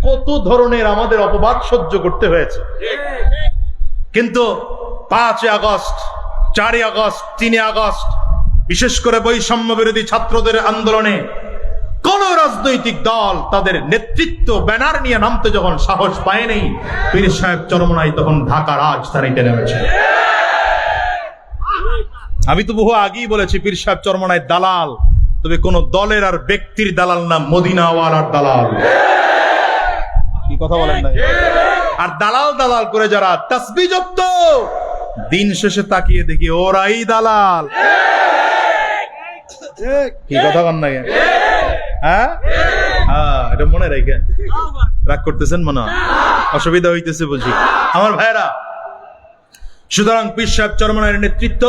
Speaker 1: কত ধরনের আমাদের অপবাদ সহ্য করতে হয়েছে। কিন্তু 5 আগস্ট, 4 আগস্ট, 3 আগস্ট, বিশেষ করে বৈষম্য বিরোধী ছাত্রদের আন্দোলনে কোন রাজনৈতিক দল তাদের নেতৃত্ব ব্যানার নিয়ে নামতে যখন সাহস পায়নি, পীর সাহেব চরমনাই তখন ঢাকা রাজধানীতে নেমেছে। আমি তো বহু আগেই বলেছি, পীর সাহেব চরমনাই দালাল, তবে কোন দলের আর ব্যক্তির দালাল না, মদিনাওয়ালার দালাল। কি কথা বলেন না? আর দালাল দালাল করে যারা তাসবিহ জপত, দিন শেষে তাকিয়ে দেখি ওরাই দালাল। কি কথা বলেন না? হ্যাঁ, এটা মনে রেখে। রাগ করতেছেন মনে হয়, অসুবিধা হইতেছে বুঝি আমার ভাইরা। সুতরাং পীর সাহেব চরমনায়ের নেতৃত্ব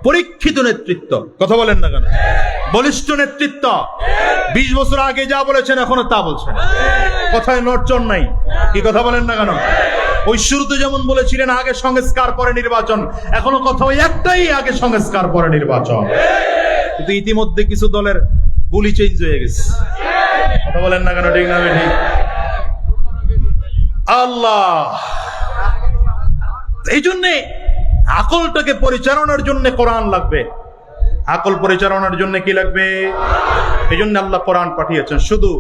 Speaker 1: পরীক্ষিত নেতৃত্ব। কথা বলেন না কেন? বলিষ্ঠ নেতৃত্ব। 20 বছর আগে যা বলেছেন এখনো তা বলছেন, কথায় নড়চড় নাই। কি কথা বলেন না কেন? ওই শুরুতে যেমন বলেছিলেন আগে সংস্কার পরে নির্বাচন, এখনো কথা ওই একটাই, আগে সংস্কার পরে নির্বাচন। কিন্তু ইতিমধ্যে কিছু দলের বুলি চেঞ্জ হয়ে গেছে। কথা বলেন না কেন? ঠিক না? ঠিক। আল্লাহ এই জন্যে আকলটাকে পরিচালনার জন্য কোরআন লাগবে। আকল পরিচালনার জন্য কি লাগবে? এই জন্য আল্লাহ কোরআন পাঠিয়েছেন। শুধু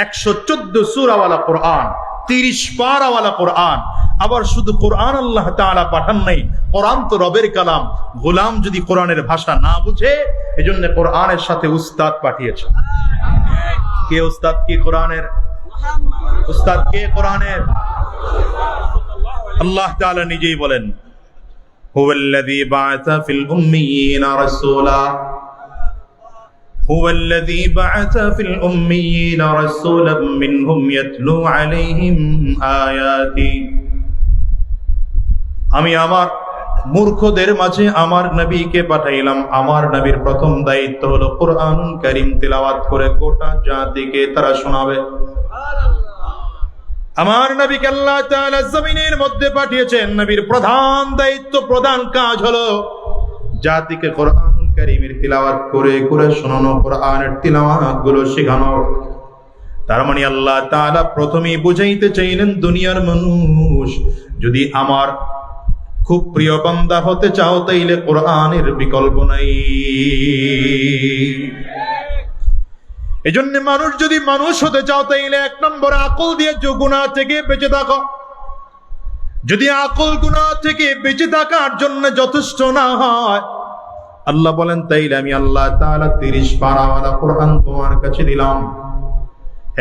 Speaker 1: 114 সূরাওয়ালা কোরআন, 30 পারাওয়ালা কোরআন। আবার শুধু কোরআন আল্লাহ তাআলা পাঠান নাই, কোরআন তো রবের কালাম। গোলাম যদি কোরআনের ভাষা না বুঝে, এজন্য কোরআনের সাথে উস্তাদ পাঠিয়েছেন। কে উস্তাদ? কি কোরআনের উস্তাদ? কে কোরআনের? আল্লাহ তাআলা নিজেই বলেন, হুয়াল্লাযী বা'আসা ফিল উম্মিয়িনা রাসূলা, হুয়াল্লাযী বা'আসা ফিল উম্মিয়িনা রাসূলাম মিনহুম ইয়াতলু আলাইহিম আয়াতি। আমি আমার মূর্খদের মাঝে আমার নবীকে পাঠাইলাম। আমার নবীর প্রথম দায়িত্ব হলো কোরআন কারীম তেলাওয়াত করে গোটা জাতিকে তারা শোনাবে। আমার নবীকে আল্লাহ তাআলা জমিনের মধ্যে পাঠিয়েছেন। নবীর প্রধান দায়িত্ব, প্রধান কাজ হলো জাতিকে কোরআনুল কারীমের তিলাওয়াত করে করে শোনানো, কোরআনের তিলাওয়াত গুলো শেখানো। তার মানে আল্লাহ তাআলা প্রথমেই বুঝাইতে চাইলেন, দুনিয়ার মানুষ, যদি আমার খুব প্রিয় বান্দা হতে চাও তাইলে কোরআনের বিকল্প নাই। এজন্য মানুষ যদি মানুষ হতে চাও তাইলে 1 নম্বর আকল দিয়ে গুনাহ থেকে বেঁচে থাকো। যদি আকল গুনাহ থেকে বেঁচে থাকার জন্য যথেষ্ট না হয়, আল্লাহ বলেন তাইলে আমি আল্লাহ তাআলা 30 পারাওয়ালা কোরআন তোমার কাছে দিলাম,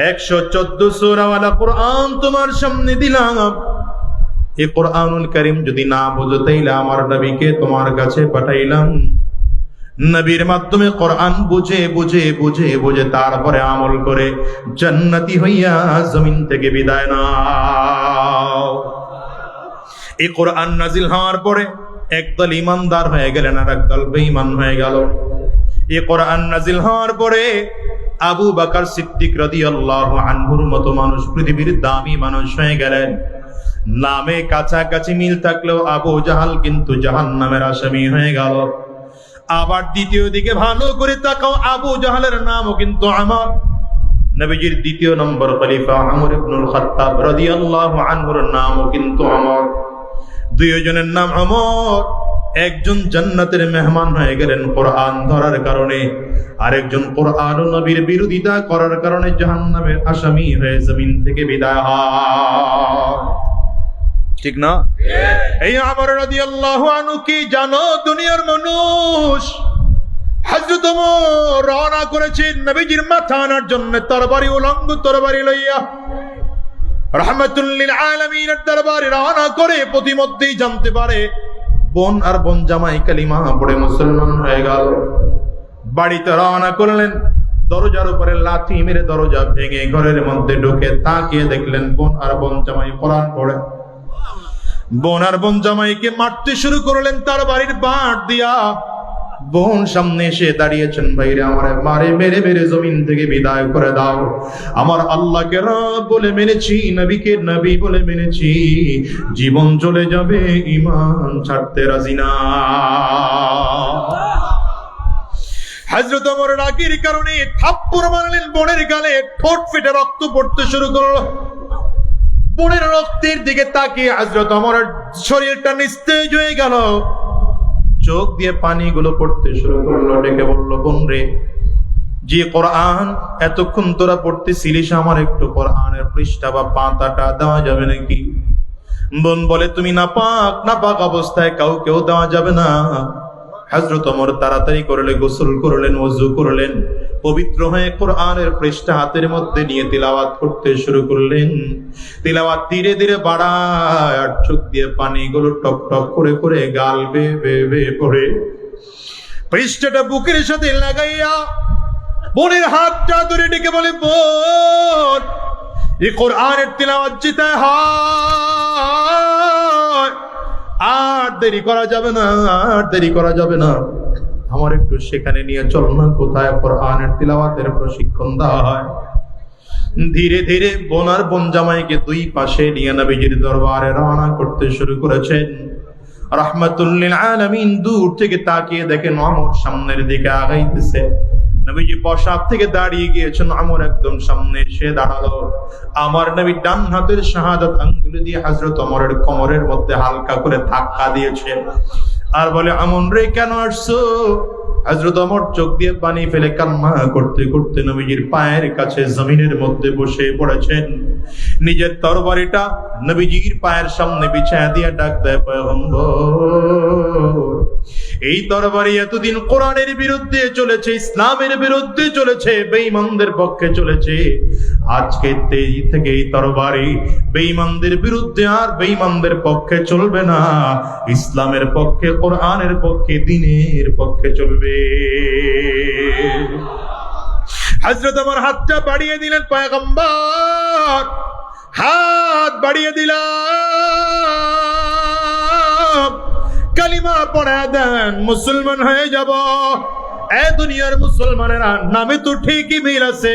Speaker 1: 114 সূরাওয়ালা কোরআন তোমার সামনে দিলাম। এই কোরআনুল কারীম যদি না বুঝো তাইলে আমার নবীকে তোমার কাছে পাঠাইলাম। নবীর মাধ্যমে কোরআন বুঝে বুঝে বুঝে বুঝে তারপরে আমল করে জান্নাতি হইয়া জমিন থেকে বিদায় নাও। এই কোরআন নাজিল হওয়ার পরে একদল ইমানদার হয়ে গেলেন আর একদল বেঈমান হয়ে গেল। এই কোরআন নাজিল হওয়ার পরে আবু বকর সিদ্দিক রাদিয়াল্লাহু আনহুর মতো মানুষ, পৃথিবীর দামি মানুষ হয়ে গেলেন। নামে কাছাকাছি মিল থাকলেও আবু জাহাল কিন্তু জাহান্নামের আসামি হয়ে গেল। আবার দ্বিতীয় দিকে ভালো করে তাকাও, আবু জাহালের নামও কিন্তু আমর। নবীজির দ্বিতীয় নম্বর খলিফা আমর ইবনুল খাত্তাব রাদিয়াল্লাহু আনহুর নামও কিন্তু আমর। দুইজনের নাম আমর। একজন জান্নাতের মেহমান হয়ে গেলেন কোরআন ধরার কারণে, আরেকজন কোরআন ও নবীর বিরোধিতা করার কারণে জাহান্নামের আসামি হয়ে জমিন থেকে বিদায় হয়। ঠিক না? এই আমর রাদিয়াল্লাহু আনহু কি জানো? দুনিয়ার মানুষ, হযরত ওমর রওনা করেছেন নবীজির মাথা আনার জন্য তরবারি উলঙ্গ তরবারি লইয়া। রাহমাতুল লিল আলামিনের দরবারে রওনা করে প্রতিমধ্যেই জানতে পারে বোন আর বোন জামাই কালিমা পড়ে মুসলমান হয়ে গেল। বাড়িতে রওনা করলেন, দরজার উপরে লাথি মেরে দরজা ভেঙে ঘরের মধ্যে ঢুকে তাকিয়ে দেখলেন বোন আর বোন জামাই কোরআন পড়ে। বোন আর বোন জামাইকে মারতে শুরু করলেন তার বাড়ির বাঁট দিয়া। বোন সামনে এসে দাঁড়িয়েছেন, ভাইরে আমারে মারে মেরে মেরে জমিন থেকে বিদায় করে দাও। আমার আল্লাহকে রব বলে মেনেছি, নবীকে নবী বলে মেনেছি, জীবন চলে যাবে ঈমান ছাড়তে রাজি না। হযরত ওমর রাগের কারণে থাপ্পড় মারলেন বোনের গালে, ঠোঁট ফেটে রক্ত পড়তে শুরু করলো। বোনের রক্তের দিকে তাকিয়ে হযরত ওমরের শরীরটা নিস্তেজ হয়ে গেল, চোখ দিয়ে পানিগুলো পড়তে শুরু করলো। ডেকে বলল, বোন রে, যে কোরআন এতক্ষণ তোরা পড়তেছিলিস, আমার একটু কোরআনের পৃষ্ঠা বা পাতাটা দেওয়া যাবে নাকি? বোন বলে, তুমি নাপাক অবস্থায় কাউকেও দেওয়া যাবে না। হযরত ওমর তাড়াতাড়ি করলে গোসল করলেন, ওযু করলেন, পবিত্র হয়ে কোরআনের পৃষ্ঠা হাতের মধ্যে নিয়ে তিলাওয়াত করতে শুরু করলেন। তিলাওয়াত ধীরে ধীরে বাড়ায় আর চোখ দিয়ে পানিগুলো টক টক করে করে গাল বেয়ে পড়ে। পৃষ্ঠাটা বুকের সাথে লাগাইয়া বোনের হাতটা ধরে ডেকে বলে, বোন, এই কোরআনের তিলাওয়াত যেতে হয়, আর দেরি করা যাবে না, আর দেরি করা যাবে না, আমার একটু সেখানে নিয়ে চল না, কোথায় কোরআনের তিলাওয়াতের প্রশিক্ষণ দেওয়া হয়। ধীরে ধীরে বোন আর বোন জামাইকে দুই পাশে নিয়ে নবীজির দরবারে রওনা করতে শুরু করেছেন। রাহমাতুল লিল আলামিন দূর থেকে তাকিয়ে দেখেন ওমর সামনের দিকে আগাইতেছে। নবীজি বসার থেকে দাঁড়িয়ে গিয়েছেন, আমর একদম সামনে এসে দাঁড়ালো। আমার নবী ডান হাতের শাহাদাত আঙ্গুল দিয়ে হযরত ওমরের কোমরের মধ্যে হালকা করে ধাক্কা দিয়েছেন আর বলে, আমন রে, কেন আসছো? হযরত ওমর চোখ দিয়ে পানি ফেলে কান্না করতে করতে নবীজির পায়ের কাছে জমিনের মধ্যে বসে পড়েছেন। নিজের তরবারিটা নবীজির পায়ের সামনে বিছায়া দিয়ে ডাক দেয়, পয়গম্বর, এই তরবারি এতদিন কোরআনের বিরুদ্ধে চলেছে, ইসলামের বিরুদ্ধে চলেছে, বেঈমানদের পক্ষে চলেছে। আজকে থেকে এই তরবারি বেঈমানদের বিরুদ্ধে আর বেঈমানদের পক্ষে চলবে না, ইসলামের পক্ষে, কোরআনের পক্ষে, দ্বীনের পক্ষে চলবে। হযরত ওমর হাতটা বাড়িয়ে দিলেন, পয়গম্বর, হাত বাড়িয়ে দিলাম, কালিমা পড়া দেন, মুসলমান হয়ে যাব। এ দুনিয়ার মুসলমানেরা নামে তো ঠিকই মিল আছে,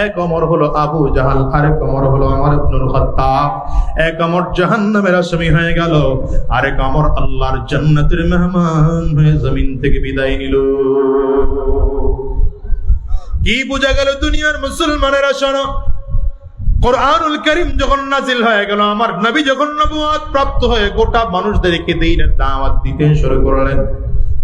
Speaker 1: এক ওমর হলো আবু জাহাল, আরেক ওমর হলো ওমর ইবনুল খাত্তাব। এক ওমর জাহান্নামের আসামি হয়ে গেল, আরেক ওমর আল্লাহর জান্নাতের মেহমান হয়ে জমিন থেকে বিদায় নিল। কি বোঝা গেল দুনিয়ার মুসলমানেরা? শোনো, কোরআনুল কারীম যখন নাজিল হয়ে গেল, আমার নবী যখন নবুয়ত প্রাপ্ত হয়ে গোটা মানুষদেরকে দ্বীনের দাওয়াত দিতে শুরু করলেন,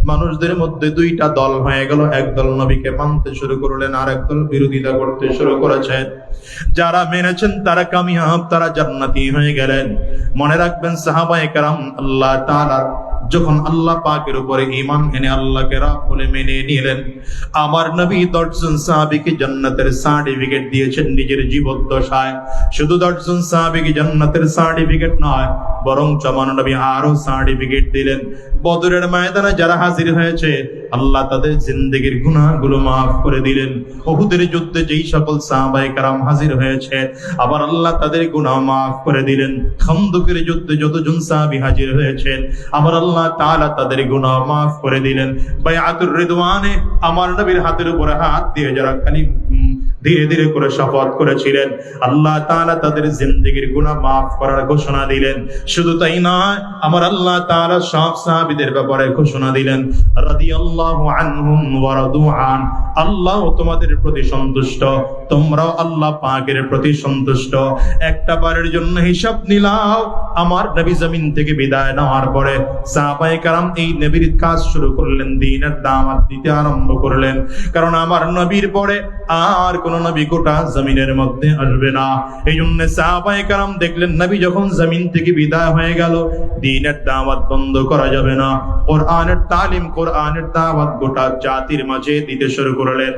Speaker 1: মানুষদের মধ্যে দুইটা দল হয়ে গেল। একদল নবীকে মানতে শুরু করলেন, আর একদল বিরোধিতা করতে শুরু করেছেন। যারা মেনেছেন তারা কামিয়াব, তারা জান্নাতি হয়ে গেলেন। মনে রাখবেন সাহাবায়ে কেরাম আল্লাহ তাআলা যখন আল্লাহ পাকের উপরে ঈমান এনে আল্লাহকে রব বলে মেনে নিলেন, আমার নবী 10 জন সাহাবীকে জান্নাতের সার্টিফিকেট দিয়েছেন নিজের জীবদ্দশায়। শুধু 10 জন সাহাবীকে জান্নাতের সার্টিফিকেট নয়, বরং আমার নবী আরো সার্টিফিকেট দিলেন। বদরের ময়দানে যারা হাজির হয়েছে, আল্লাহ তাদের জিন্দেগির গুনাহগুলো মাফ করে দিলেন। উহুদের যুদ্ধে যেই সকল সাহাবায়ে কেরাম হাজির হয়েছে, আবার আল্লাহ তাদের গুনাহ মাফ করে দিলেন। খন্দকের যুদ্ধে যতজন সাহাবী হাজির হয়েছেন, আবার আল্লাহ তাআলা তাদের গুনাহ মাফ করে দিলেন। বায়াতুর রিদওয়ানে আমার নবীর হাতের উপরে হাত দিয়ে যারা খালি ধীরে ধীরে করে শপথ করেছিলেন, আল্লাহ তাআলা তাদের জিন্দেগির গুনাহ মাফ করার ঘোষণা দিলেন। শুধু তাই নয়, আমার আল্লাহ তাআলা সব সাহাবীদের ব্যাপারে ঘোষণা দিলেন, রাদিয়াল্লাহু আনহুম ওয়া রাদু আন, আল্লাহ তোমাদের প্রতি সন্তুষ্ট, তোমরাও আল্লাহ পাকের প্রতি সন্তুষ্ট। একটা বারের জন্য হিসাব নিলাও, আমার নবী জমিন থেকে বিদায় নেওয়ার পরে সাহাবায়ে কেরাম এই নবীর কাজ শুরু করলেন, দ্বীনের দাওয়াত দিতে আরম্ভ করলেন। কারণ আমার নবীর পরে আর কোন নবী গোটা জমিনের মধ্যে আসবে না। এই জন্য সাহাবায়ে কেরাম দেখলেন নবী যখন জমিন থেকে বিদায় হয়ে গেল, দ্বীনের দাওয়াত বন্ধ করা যাবে না। কোরআনের তালিম, কোরআনের দাওয়াত গোটা জাতির মাঝে দিতে শুরু করলেন।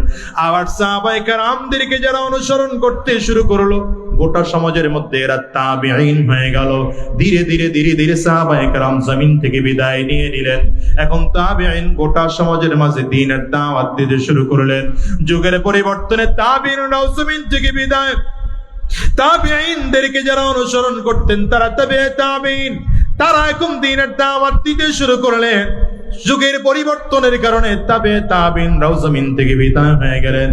Speaker 1: আবার সাহাবায়ে কেরামদেরকে যারা অনুসরণ করতে শুরু করলো, গোটা সমাজের মধ্যে এরা তাবিঈন হয়ে গেল। ধীরে ধীরে ধীরে ধীরে সাহাবায়ে কেরাম জমিন থেকে বিদায় নিয়ে নিলেন। এখন তাবিঈন গোটা সমাজের মাঝে দ্বীনের দাওয়াত দিতে শুরু করলেন। যুগের পরিবর্তনে তাবিঈনরাও জমিন থেকে বিদায়। তাবিঈনদেরকে যারা অনুসরণ করতেন তারা তাবিঈন, তারা এখন দ্বীনের দাওয়াত দিতে শুরু করলেন। যুগের পরিবর্তনের কারণে তাবিঈনরাও জমিন থেকে বিদায় হয়ে গেলেন।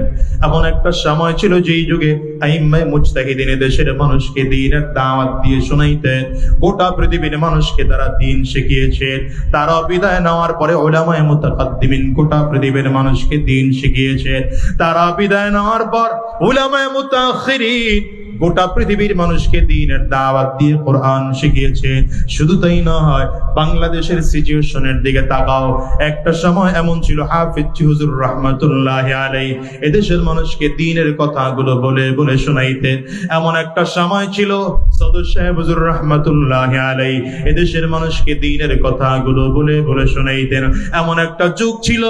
Speaker 1: এমন একটা সময় ছিল যেই যুগে আইম্মায়ে মুজতাহিদিন দেশের মানুষকে দ্বীনের দাওয়াত দিয়ে শোনাইতেন। গোটা পৃথিবীর মানুষকে তারা দ্বীন শিখিয়েছেন। তারা বিদায় নেওয়ার পরে উলামায়ে মুতাকাদ্দিমিন গোটা পৃথিবীর মানুষকে দ্বীন শিখিয়েছেন। তারা বিদায় নেওয়ার পর উলামায়ে মুতাআখিরিন গোটা পৃথিবীর মানুষকে দ্বীনের দাওয়াত দিয়ে কোরআন শিখিয়েছে। শুধু তাই নয়, বাংলাদেশের সিচুয়েশনের দিকে তাকাও। একটা সময় এমন ছিল, হাফিজ হুজুর রাহমাতুল্লাহি আলাইহি এদেশের মানুষকে দ্বীনের কথাগুলো বলে বলে শোনাইতেন। এমন একটা সময় ছিল, সদর সাহেব হুজুর রাহমাতুল্লাহি আলাইহি এদেশের মানুষকে দ্বীনের কথাগুলো বলে বলে শোনাইতেন। এমন একটা যুগ ছিল,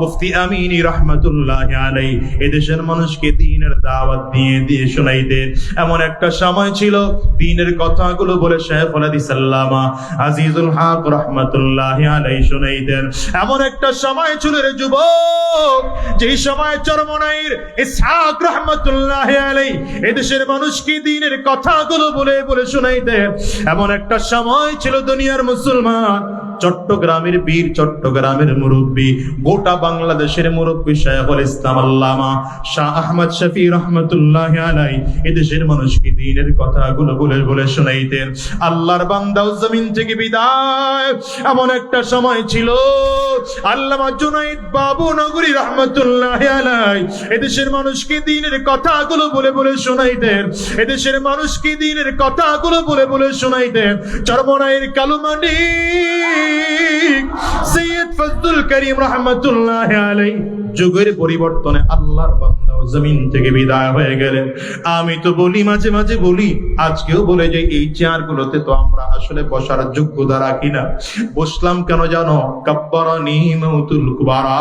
Speaker 1: মুফতি আমিনী রাহমাতুল্লাহি আলাইহি এদেশের মানুষকে দ্বীনের দাওয়াত দিয়ে দিয়ে শোনাইতেন। এমন একটা সময় ছিল, দ্বীনের কথাগুলো বলে শাইখুল হাদিস আল্লামা আজিজুল হক রাহমাতুল্লাহি আলাইহি শুনাইতেন। এমন একটা সময় ছিল রে যুবক, যেই সময় চরমনাইর ইসহাক রাহমাতুল্লাহি আলাইহি এদেশের মানুষকে দ্বীনের কথাগুলো বলে বলে শুনাইতেন। এমন একটা সময় ছিল, দুনিয়ার মুসলমান, চট্টগ্রামের বীর, চট্টগ্রামের মুরব্বী, গোটা বাংলাদেশের মুরব্বী শাইখুল ইসলাম আল্লামা শাহ আহমদ শফি রাহমাতুল্লাহি আলাইহি এদেশের মানুষকে দ্বীনের কথাগুলো বলে বলে শোনাইতেন। আল্লাহর বান্দাও জমিন থেকে বিদায়। এমন একটা সময় ছিল, আল্লামা জুনাইদ বাবু নগরী রাহমাতুল্লাহি আলাইহি এদেশের মানুষকে দ্বীনের কথাগুলো বলে বলে শোনাইতেন। এদেশের মানুষকে দ্বীনের কথাগুলো বলে বলে শোনাইতেন। চরমনাইয়ের কালুমানি সৈয়দ ফজলুল করিম রাহমাতুল্লাহি আলাইহি যুগের পরিবর্তনে আল্লাহর বান্দাও জমিন থেকে বিদায় হয়ে গেলেন। আমি তো বলি, মাঝে মাঝে বলি, আজকেও বলে যে এই চেয়ারগুলোতে তো আমরা আসলে বসার যোগ্যতা রাখি না। বসলাম কেন জানো? কাব্বারানি মাউতুল কুবারা,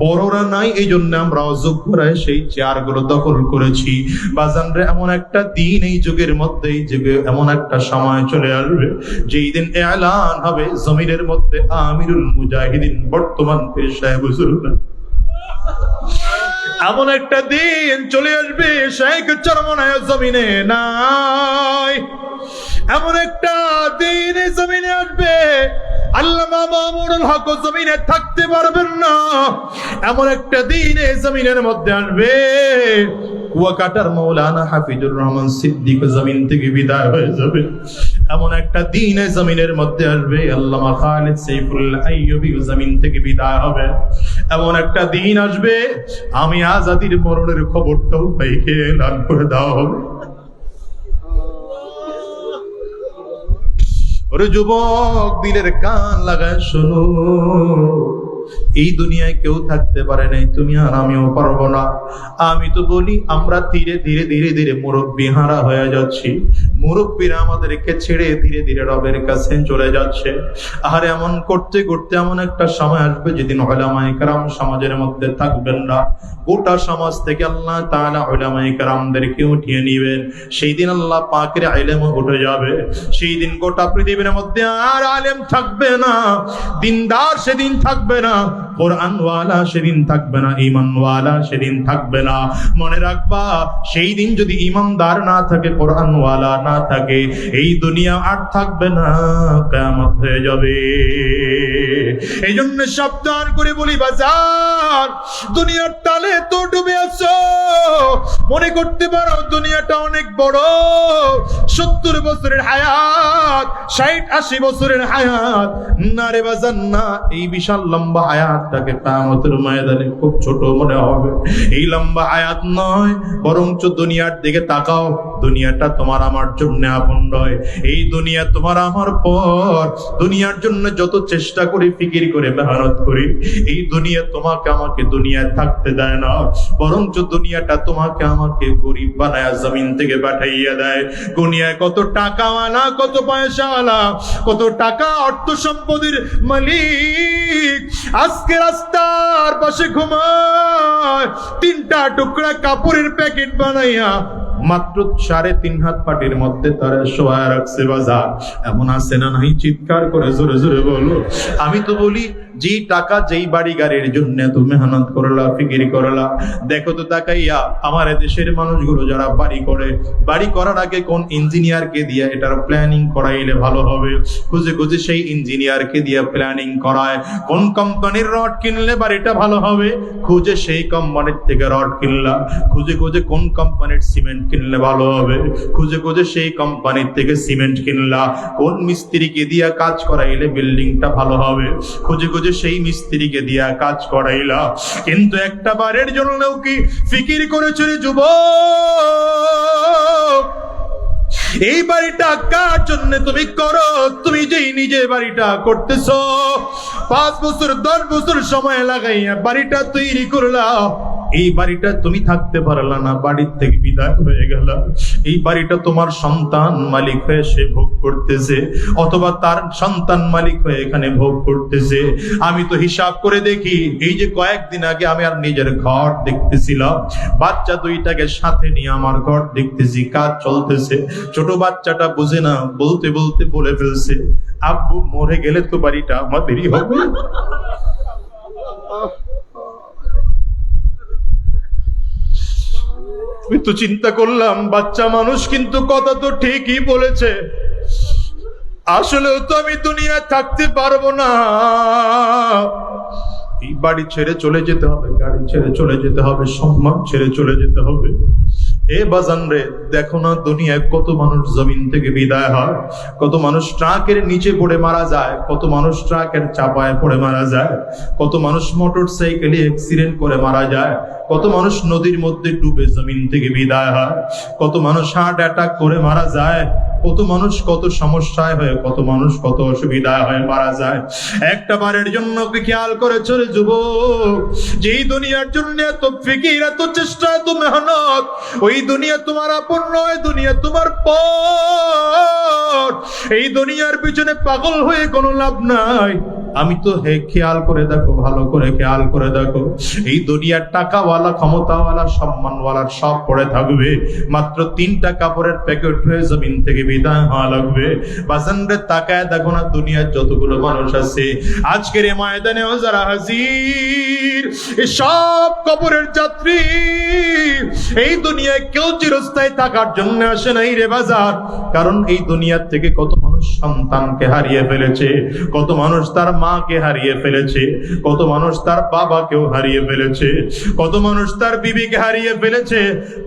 Speaker 1: বড়রা নাই এই জন্য আমরা অযোগ্যরা সেই চেয়ারগুলো দখল করেছি। বাজানরে, এমন একটা দিন এই যুগের মধ্যে, এই যুগে এমন একটা সময় চলে আসবে যেই দিন এলান হবে জমিনের মধ্যে আমিরুল মুজাহিদিন বর্তমান পীর সাহেব হুজুর। এমন একটা দিন চলে আসবে শেখ চরমনায় জমিনে নাই। এমন একটা দিন জমিনে আসবে আল্লামা মামুনুল হক জমিনে থাকতে পারবেন না। এমন একটা দিন জমিনের মধ্যে আসবে কুয়াকাটার মৌলানা হাফিজুর রহমান সিদ্দিক জমিন থেকে বিদায় হয়ে যাবে। এমন একটা দিন জমিনের মধ্যে আসবে আল্লামা খালিদ সাইফুল্লাহ আইয়ুবী জমিন থেকে বিদায় হবে। এমন একটা দিন আসবে আমি আজাদির মরণের খবরটাও পাইকে এলান করে দেওয়া হবে। ওরে যুবক, দিলের কান লাগায় শোনো, এই দুনিয়ায় কেউ থাকতে পারে নাই, তুমি আর আমিও পারবো না। আমি তো বলি, আমরা ধীরে ধীরে ধীরে ধীরে মুরব্বী হারা হয়ে যাচ্ছি। মুরব্বীরা আমাদেরকে ছেড়ে ধীরে ধীরে রবের কাছে চলে যাচ্ছে। আর এমন করতে করতে এমন একটা সময় আসবে যেদিন উলামায়ে কেরাম সমাজের মধ্যে থাকবেন না। গোটা সমাজ থেকে আল্লাহ তাআলা উলামায়ে কেরামদেরকে উঠিয়ে নেবেন। সেই দিন আল্লাহ পাকের ইলম উঠে যাবে। সেই দিন গোটা পৃথিবীর মধ্যে আর আলেম থাকবে না, দিনদার সেদিন থাকবে না। কোরআনওয়ালা সেদিন থাকবে না, ঈমানওয়ালা সেদিন থাকবে না। মনে রাখবা, সেই দিন যদি ঈমানদার না থাকে, কোরআনওয়ালা না থাকে, এই দুনিয়া আর থাকবে না, কিয়ামত হয়ে যাবে। এই জন্য সাবধান করে বলি বাজার, দুনিয়ার তালে তো ডুবে আছো, মনে করতে পারো দুনিয়াটা অনেক বড়, 70 বছরের হায়াত, 60-80 বছরের হায়াত। না রে বাজার না, এই বিশাল লম্বা হায়াতটাকে কিয়ামতের ময়দানে খুব ছোট মনে হবে। এই লম্বা হায়াত নয়, বরঞ্চ দুনিয়ার দিকে তাকাও। দুনিয়াটা তোমার আমার জন্য আপন নয়, এই দুনিয়া তোমার আমার পর। দুনিয়ার জন্য যত চেষ্টা করি, ফিকির করে, মেহনত করি, এই দুনিয়া তোমাকে আমাকে দুনিয়ায় থাকতে দেয় না, বরঞ্চ দুনিয়াটা তোমাকে আমাকে গরিব বানায় জমিন থেকে পাঠাইয়া দেয়। দুনিয়ায় কত টাকাওয়ালা, কত পয়সাওয়ালা, কত টাকা অর্থ সম্পদের মালিক আজকে রাস্তার পাশে ঘুমায়, 3টা টুকরা কাপড়ের প্যাকেট বানাইয়া মাত্র 3.5 হাত পাটির মধ্যে তারা শোয়া রাখছে। বাজার এমন আছে না নাই? চিৎকার করে জোরে জোরে বলো। আমি তো বলি, যেই টাকা যেই বাড়ি গাড়ির জন্য তুমি মেহনত করলা, ফিকির করলা, দেখো তো তাকাইয়া আমার দেশের মানুষগুলো যারা বাড়ি করে, বাড়ি করার আগে কোন ইঞ্জিনিয়ারকে দিয়ে এটার প্ল্যানিং করাইলে ভালো হবে, খুঁজে খুঁজে সেই ইঞ্জিনিয়ারকে দিয়ে প্ল্যানিং করায়। কোন কোম্পানির রড কিনলে বাড়িটা ভালো হবে, খুঁজে সেই কোম্পানির থেকে রড কিনলা। খুঁজে খুঁজে কোন কোম্পানির সিমেন্ট কিনলে ভালো হবে, খুঁজে খুঁজে সেই কোম্পানির থেকে সিমেন্ট কিনলা। কোন মিস্ত্রিকে দিয়া কাজ করাইলে বিল্ডিংটা ভালো হবে, খুঁজে খুঁজে সেই মিস্ত্রিকে দিয়া কাজ করাইলা। কিন্তু একটা বারের জন্য কি ফিকির করেছো রে যুবক? এই বাড়িটা কার জন্য তুমি করো? তুমি যেই নিজে বাড়িটা করতেছো, 5 বছর 10 বছর সময় লাগাইয়া বাড়িটা তৈরি করলা, এই বাড়িটা তুমি থাকতে পারলা না, বাড়ির থেকে বিদায় হয়ে গেল। এই বাড়িটা তোমার সন্তান মালিক হয়ে সে ভোগ করতেছে, অথবা তার সন্তান মালিক হয়ে এখানে ভোগ করতেছে। আমি তো হিসাব করে দেখি, এই যে কয়েকদিন আগে আমি আর নিজের ঘর দেখতেছিলাম, বাচ্চা 2টাকে সাথে নিয়ে আমার ঘর দেখতেছি, কাজ চলতেছে। ছোট বাচ্চাটা বুঝে না, বলতে বলতে বলে ফেলছে, আব্বু মরে গেলে তো বাড়িটা আমাদেরই হবে। আমি তো চিন্তা করলাম, বাচ্চা মানুষ কিন্তু কথা তো ঠিকই বলেছে, আসলেও তো আমি দুনিয়ায় থাকতে পারবো না। এই বাড়ি ছেড়ে চলে যেতে হবে, গাড়ি ছেড়ে চলে যেতে হবে, সম্মান ছেড়ে চলে যেতে হবে। এ বাজান রে, দেখো না দুনিয়ায় কত মানুষ জমিন থেকে বিদায় হয়, কত মানুষ ট্রাকের নিচে পড়ে মারা যায়, কত মানুষ ট্রাকের চাপায় পড়ে মারা যায়, কত মানুষ মোটর সাইকেলে অ্যাক্সিডেন্ট করে মারা যায়, কত মানুষ নদীর মধ্যে ডুবে জমিন থেকে বিদায় হয়, কত মানুষ হার্ট অ্যাটাক করে মারা যায়, কত মানুষ কত সমস্যায় হয়ে, কত মানুষ কত অসুবিধায় হয়ে মারা যায়। একটা বারের জন্য কি খেয়াল করে চলে যুবক, যেই দুনিয়ার জন্য এত ফিকির, এত চেষ্টা, এত মেহনত, ওই দুনিয়া তোমার আপন নয়, দুনিয়া তোমার পর। এই দুনিয়ার পিছনে পাগল হয়ে কোনো লাভ নাই। আমি তো খেয়াল করে দেখো, ভালো করে খেয়াল করে দেখো, এই দুনিয়ার টাকাওয়ালা, ক্ষমতাওয়ালা, সম্মানওয়ালার সব পড়ে থাকবে, মাত্র 3টা কাপড়ের প্যাকেট হয়ে জমিন থেকে বিদায় হওয়া লাগবে। বাজানরে তাকায় দেখো না, দুনিয়ার যতগুলো মানুষ আছে আজকের এই ময়দানেও যারা হাজির, এই সব কবরের যাত্রী। এই দুনিয়ায় কেউ চিরস্থায়ী থাকার জন্য আসে নাই রে বাজার, কারণ এই দুনিয়ার থেকে কত মানুষ সন্তানকে হারিয়ে ফেলেছে, কত মানুষ তার মাকে হারিয়ে ফেলেছে, কত মানুষ তার বাবাকেও হারিয়ে ফেলেছে, কত মানুষ তার বিবিকে হারিয়ে ফেলেছে।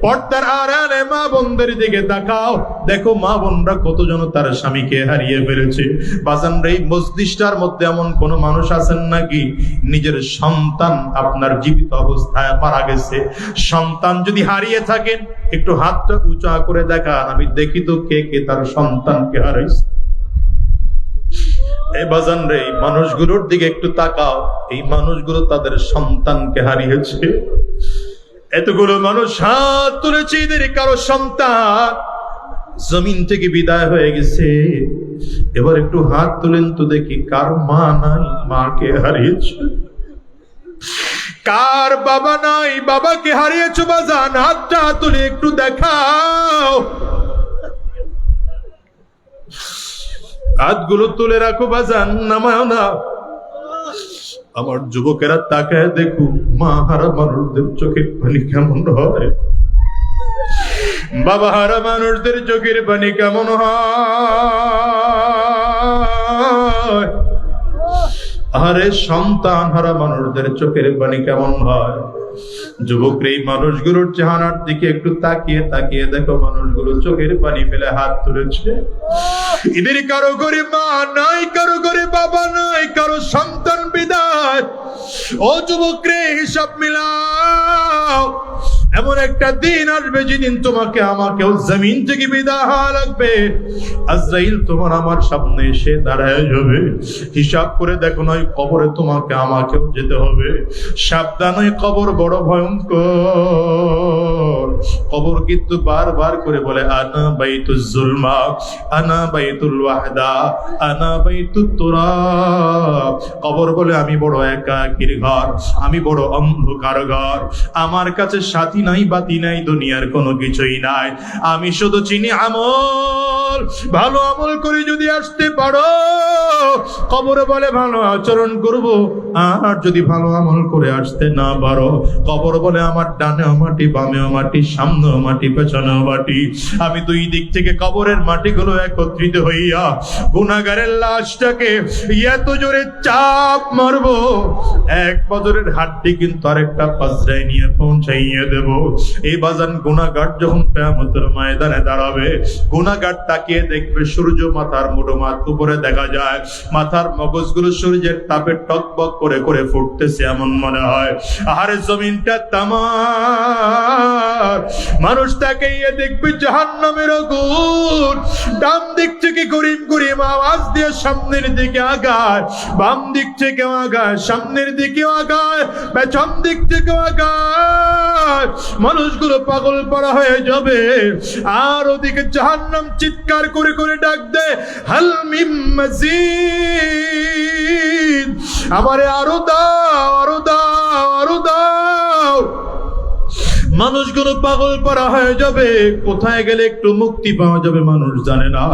Speaker 1: পর্দার আড়ালে মা বোনদের দিকে তাকাও, দেখো মা বোনরা কতজন তার স্বামীকে হারিয়ে ফেলেছে। বাজানরা, এই মজলিসটার মধ্যে এমন কোন মানুষ আছেন নাকি নিজের সন্তান আপনার জীবিত অবস্থায় মারা গেছে? সন্তান যদি হারিয়ে থাকেন, একটু হাতটা উঁচা করে দেখান, আমি দেখি তো কে কে তার সন্তানকে হারাইছে। এই বাজান রে, এই মানুষগুলোর দিকে একটু তাকাও, এই মানুষগুলো তাদের সন্তানকে হারিয়েছে। এতগুলো মানুষ হাত তুলেছে, এদের কারো সন্তান জমিন থেকে বিদায় হয়ে গেছে। এবার একটু হাত তুলেন তো দেখি, কার মা নাই, মাকে হারিয়েছে? কার বাবা নাই, বাবাকে হারিয়েছো? বাজান হাতটা তুলে একটু দেখাও, হাতগুলো তুলে রাখো বাজান, নামাও না। আমার যুবকেরা তাকায় দেখু মা হারা মানুষদের চোখের পানি কেমন হয়, বাবা হারা মানুষদের চোখের পানি কেমন হয়, আরে সন্তান হারা মানুষদের চোখের পানি কেমন হয়। যুবকরা এই মানুষগুলোর চেহারার দিকে একটু তাকিয়ে তাকিয়ে দেখো, মানুষগুলো চোখের পানি ফেলে হাত তুলেছে। এদের কারো ঘরে মা নাই, কারো ঘরে বাবা নাই, কারো সন্তান বিদায়। ও যুবকরে হিসাব মিলাও, এমন একটা দিন আসবে যেদিন তোমাকে আমাকেও জমিন থেকে বিদায় হওয়া লাগবে। আজরাইল তোমার আমার সামনে এসে দাঁড়ায় যাবে। হিসাব করে দেখো, নয় কবরে তোমাকে আমাকেও যেতে হবে। সাবধান, ওই কবর বড় ভয়ঙ্কর। কবর কিন্তু বারবার করে বলে, আনা বাইতুজ জুলমা, আনা বাইতুল ওয়াহদা, আনা বাইতুত তুরাব। কবর বলে আমি বড় একাকীর ঘর, আমি বড় অন্ধকার ঘর, আমার কাছে সাথী নাই, বাতি নাই, দুনিয়ার কোনো কিছুই নাই। আমি শুধু চিনি আমল। ভালো আমল করে যদি আসতে পারো, কবরে বলে ভালো আচরণ করব। আর যদি ভালো আমল করে আসতে না পারো, কবর বলে আমার ডানেও মাটি, বামেও মাটি, সামনেও মাটি, পেছনেও মাটি। আমি দুই দিক থেকে কবরের মাটিগুলো একত্রিত হইয়া গুনাহগারের লাশটাকে এত জোরে চাপ মারবো, এক বদরের হাড্ডি কিন্তু আরেকটা পাজরায় নিয়ে পৌঁছাইয়ে দেব। এই বাজান গুনাহগার যখন কিয়ামতের ময়দানে দাঁড়াবে, গুনাহগার তাকিয়ে দেখবে সূর্য মাথার মুঠো মাত উপরে দেখা যায়, মাথার মগজগুলো সূর্যের তাপে টকবক করে করে ফুটতেছে এমন মনে হয়। আর জমিনটা তামার। মানুষ তাকিয়ে দেখবে জাহান্নামের আগুন। ডান দিক থেকে গরিম গরিম আওয়াজ দিয়ে সামনের দিকে আগায়, বাম দিক থেকে আগায়, সামনের দিকে আগায়, পেছন দিক থেকে আগায়। মানুষগুলো পাগল পাড়া হয়ে যাবে। আর ওদিকে জাহান্নাম চিৎকার করে করে ডাক দেয়, হাল মিন মাজিদ, আমারে আরো দাও, আরো দাও, আরো দাও। মানুষগুলো পাগল পাড়া হয়ে যাবে। কোথায় গেলে একটু মুক্তি পাওয়া যাবে মানুষ জানে না।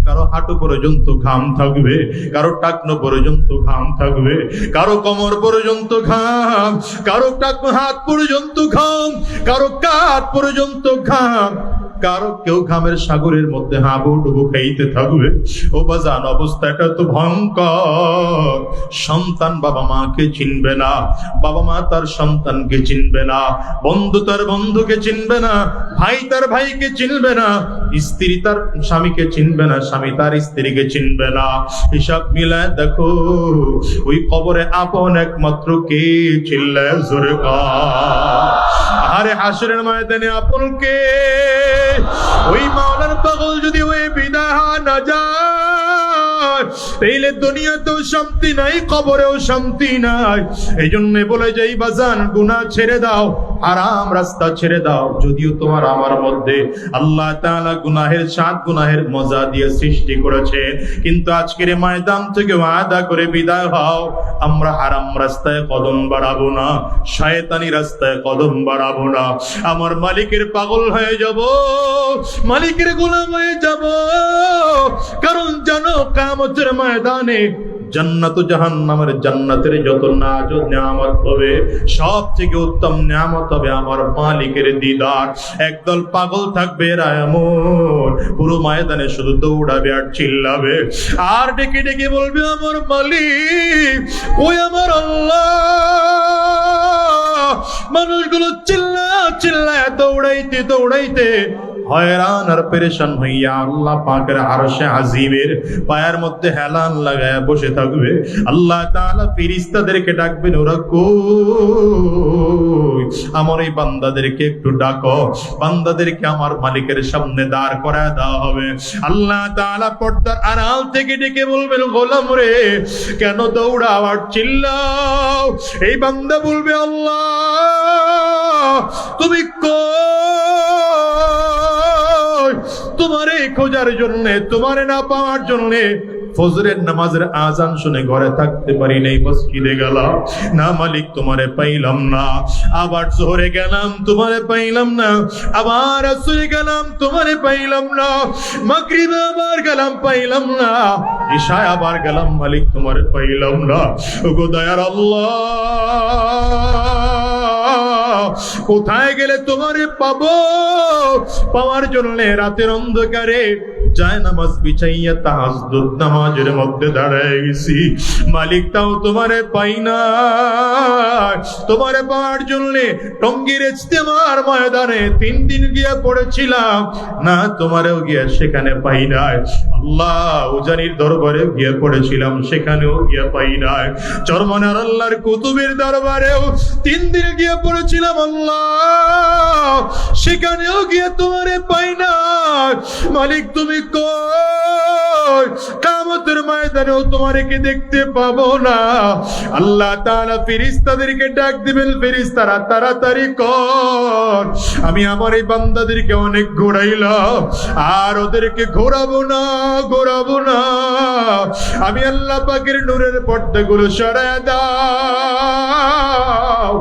Speaker 1: কারো হাঁটু পর্যন্ত ঘাম থাকবে, কারো টাকনো পর্যন্ত ঘাম থাকবে, কারো কোমর পর্যন্ত ঘাম, কারো টাকনো হাত পর্যন্ত ঘাম, কারো কাঁধ পর্যন্ত ঘাম, কারো কেউ ঘামের সাগরের মধ্যে হাবুডুবু খাইতে থাকবে। ও বাজান, অবস্থাটা তো ভয়ঙ্কর। সন্তান বাবা মাকে চিনবে না, বাবা মা তার সন্তানকে চিনবে না, বন্ধু তার বন্ধুকে চিনবে না, ভাই তার ভাইকে চিনবে না, স্ত্রী তার স্বামীকে চিনবে না, স্বামী তার স্ত্রীকে চিনবে না। হিসাব মিলায় দেখো, ওই কবরে আপন একমাত্র কে? চিল্লায় জোরে কার। আরে হাসরের ময়দানে আপন কে? ওই মাওলার পাগল যদি ওই বিদায় না যায়, তাইলে দুনিয়াতেও শান্তি নাই, কবরেও শান্তি নাই। এই জন্য বলে যাই বাজান, গুনাহ ছেড়ে দাও, হারাম রাস্তা ছেড়ে দাও। যদিও তোমার আমার মধ্যে আল্লাহ তাআলা গুনাহের সাত গুনাহের মজা দিয়ে সৃষ্টি করেছে, কিন্তু আজকের ময়দান থেকে ওয়াদা করে বিদায় হও, আমরা হারাম রাস্তায় কদম বাড়াবো না, শয়তানি রাস্তায় কদম বাড়াবো না। আমার মালিকের পাগল হয়ে যাব, মালিকের গোলাম হয়ে যাব। কারণ জানো, কিয়ামতের ময়দানে জান্নাত ও জাহান্নামের জান্নাতের যত নাজ ও নিয়ামত হবে, সব থেকে উত্তম নিয়ামত হবে আমার মালিকের দিদার। একদল পাগল থাকবে এরা এমন, পুরো ময়দানে শুধু দৌড়াবে আর চিল্লাবে আর ডেকে ডেকে বলবে, আমার মালিক ওই আমার আল্লাহ। মানুষগুলো চিল্লা চিল্লায় দৌড়াইতে দৌড়াইতে হয়রান আর পেরেশান হইয়া আল্লাহ পাকের আরশে আজিমের পায়ের মধ্যে হেলান লাগায় বসে থাকবে। আল্লাহ তাআলা ফেরেশতাদেরকে ডাকবেন, ওরা কই? আমার এই বান্দাদেরকে একটু ডাকো, বান্দাদেরকে আমার মালিকের সামনে দাঁড় করায় দেওয়া হবে। আল্লাহ তাআলা পর্দার আড়াল থেকে ডেকে বলবেন, গোলাম রে, কেন দৌড়াও আর চিল্লাও? এই বান্দা বলবে, আল্লাহ তুমি কই? তোমারে খোঁজার জন্য, তোমারে না পাওয়ার জন্য ফজরের নামাজের আজান শুনে ঘরে থাকতে পারি নাই, মসজিদে গেলাম না মালিক তোমারে পাইলাম না, আবার জোহরে গেলাম তোমারে পাইলাম না, আবার আসরে গেলাম তোমারে পাইলাম না, মাগরিবে আবার গেলাম পাইলাম না, ইশায় আবার গেলাম মালিক তোমারে পাইলাম না। ওগো দয়ার আল্লাহ, কোথায় গেলে তোমারে পাবো? পাওয়ার জন্য রাতের অন্ধকারে যায় নামাজ বিছাইয়া তাহাজ্জুদ নামাজের মধ্যে দাঁড়ায় গেছি, মালিক তাও তোমারে পাই না। তোমারে পাওয়ার জন্য টঙ্গীর ইজতেমার ময়দানে 3 দিন গিয়া পড়েছিলাম না, তোমারেও গিয়া সেখানে পাই নাই। আল্লাহ উজানির দরবারে গিয়া পড়েছিলাম, সেখানেও গিয়া পাই নাই। চরমনার আল্লাহর কুতুবের দরবারেও 3 দিন গিয়া পড়েছিলাম আল্লাহ, সেখানেও গিয়া তোমারে পাই নাই। মালিক তুমি কই? কিয়ামতের ময়দানেও তোমারে কি দেখতে পাবো না? আল্লাহ তাআলা ফেরেশতাদেরকে ডাক দিবেন, ফেরেশতারা তাড়াতাড়ি কর, আমি আমার এই বান্দাদেরকে অনেক ঘোরাইলাম, আর ওদেরকে ঘোরাবো না, ঘোরাবো না। আমি আল্লাহ পাকের নূরের পর্দাগুলো সরায় দাও।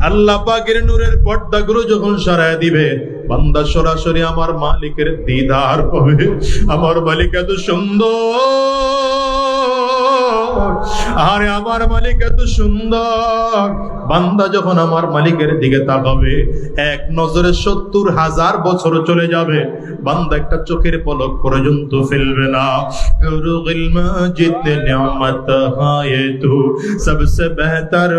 Speaker 1: আল্লাহ পাকের নূরের পর্দাগুলো যখন সরায় দিবে, বান্দা সরাসরি আমার মালিকের দিদার পাবে। আমার মালিক এত সুন্দর, আরে আমার মালিক এত সুন্দর। বান্দা যখন আমার মালিকের দিকে তাকাবে, এক নজরে 70,000 বছর চলে যাবে, বান্দা একটা চোখের পলক পর্যন্ত ফেলবে না। রুগিল মাজিদ নিয়ামত হায় তু সবসে বেহতর,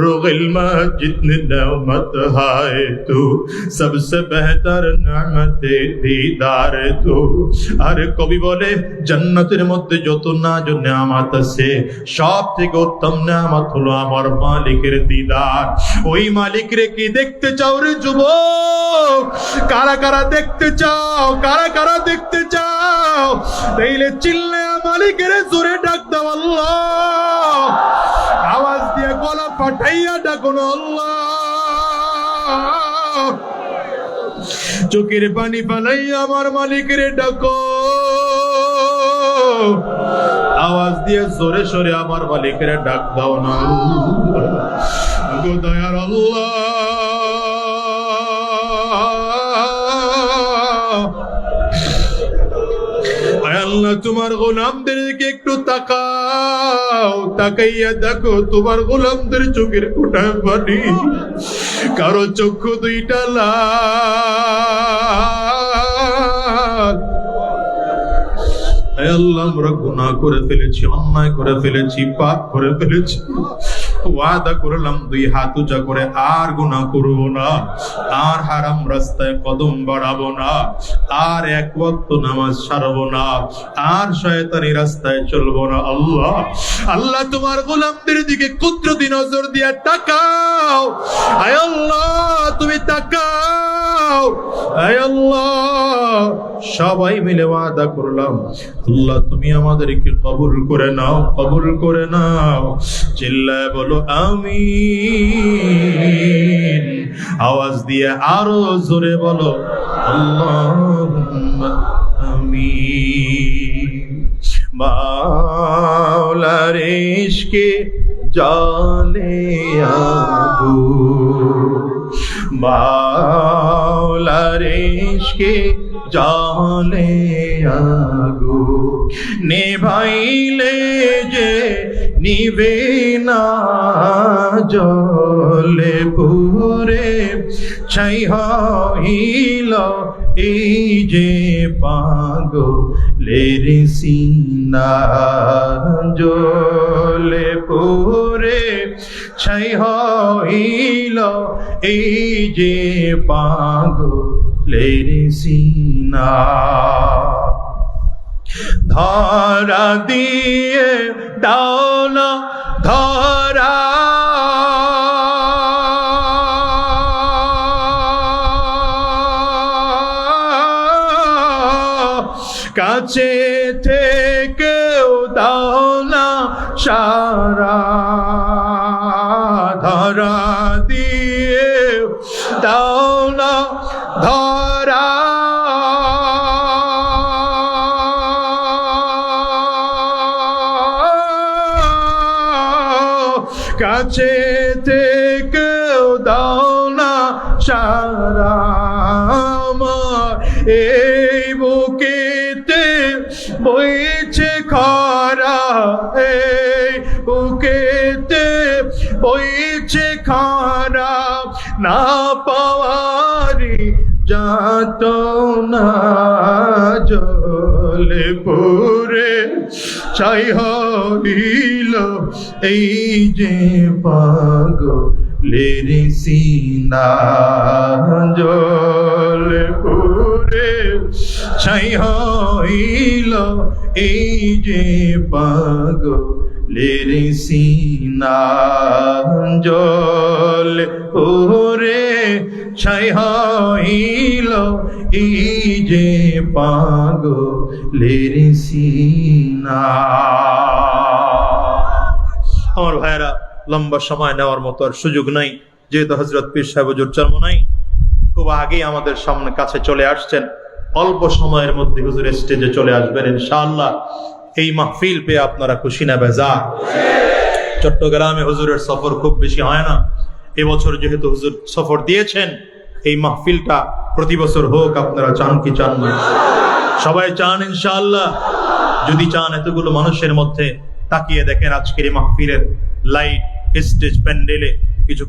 Speaker 1: রুগিল মাজিদ নিয়ামত হায় তু সবসে বেহতর নিয়ামতে দিদার তু। আর কবি বলে জান্নাতের মধ্যে যত নাজ নিয়ামত আছে, সব থেকে উত্তম নিয়ামত হলো আমার মালিকের দিদার। ওই মালিকরে কি দেখতে চাও রে যুবক? কারা কারা দেখতে চাও? কারা কারা দেখতে চাও? তাইলে চিল্লে মালিকের জোরে ডাক দাও আল্লাহ, আওয়াজ দিয়ে গলা ফাটাইয়া ডাকো না আল্লাহ। চোখের পানি ফালাইয়া আমার মালিকের ডাকো, আওয়াজ দিয়ে জোরে সরে আমার মালিকের ডাক দাও না। গো দয়ার আল্লাহ, আল্লাহ তোমার গোলামদেরকে একটু তাকাও, তাকাইয়া দেখো তোমার গোলামদের চোখের কোঠায় পানি, কারো চক্ষু 2টা লাল। আল্লাহ আমরা গুনাহ করে ফেলেছি, অন্যায় করে ফেলেছি, পাপ করে ফেলেছি। ওয়াদা করলাম 2 হাত উঁচা করে আর গুনাহ করব না, আর হারাম রাস্তায় কদম বাড়াবো না, আর 1 ওয়াক্ত নামাজ ছাড়বো না, আর শয়তানি রাস্তায় চলবো না। আল্লাহ, আল্লাহ তোমার গোলামদের দিকে কুদরতি নজর দিয়ে তাকাও। আয় আল্লাহ তুমি তাকাও। আয় আল্লাহ, সবাই মিলে ওয়াদা করলাম আল্লাহ তুমি আমাদেরকে কবুল করে নাও, কবুল করে নাও। চিল্লায় বলো আমিন। আওয়াজ দিয়ে আরো জোরে বলো আল্লাহুম্মা আমিন। মাওলার ইশকে জালে আগো, মাওলার ইশকে জালে আগো, নেভাইলে যে নিবে না জলে পুরে, ছাই হইল এই যে পাগলের সিনা, জলে পুরে ছাই হইল এই যে পাগলের সিনা। ধরা দিয়ে দাও না ধরা, কাছে থেকেও দাও না সারা, ধরা দিয়ে দাও না ধরা, কাছে থেকেও দাও না সারা আমার এই বুকেতে বইছে খরা এই বুকেতে বইছে খরা না পাওয়ারি যাত না জলে পুরে ছাই হইল এই যে পাগলের সিনা জলে পুরে ছাই হইল এই যে পাগলের সিনা জল পুরে ছাই হইল এই যে পাগলের সিনা। আমার ভাইরা, লম্বা সময় নেওয়ার মতো আর সুযোগ নাই, যেহেতু হযরত পীর সাহেব হুজুর জন্ম নাই, খুব আগেই আমাদের সামনে কাছে চলে আসছেন। অল্প সময়ের মধ্যে হুজুর স্টেজে চলে আসবেন ইনশাআল্লাহ। এই মাহফিল পেয়ে আপনারা খুশি না বেজার? চট্টগ্রামে হুজুরের সফর খুব বেশি হয় না, এবছর যেহেতু হুজুর সফর দিয়েছেন, এই মাহফিলটা প্রতি বছর হোক। আপনারা চান কি চান না? সবাই চান ইনশাআল্লাহ। যদি চান, এতগুলো মানুষের মধ্যে তাকিয়ে দেখেন আজকের এই মাহফিলের লাইট, স্টেজ, প্যান্ডেলে কিছু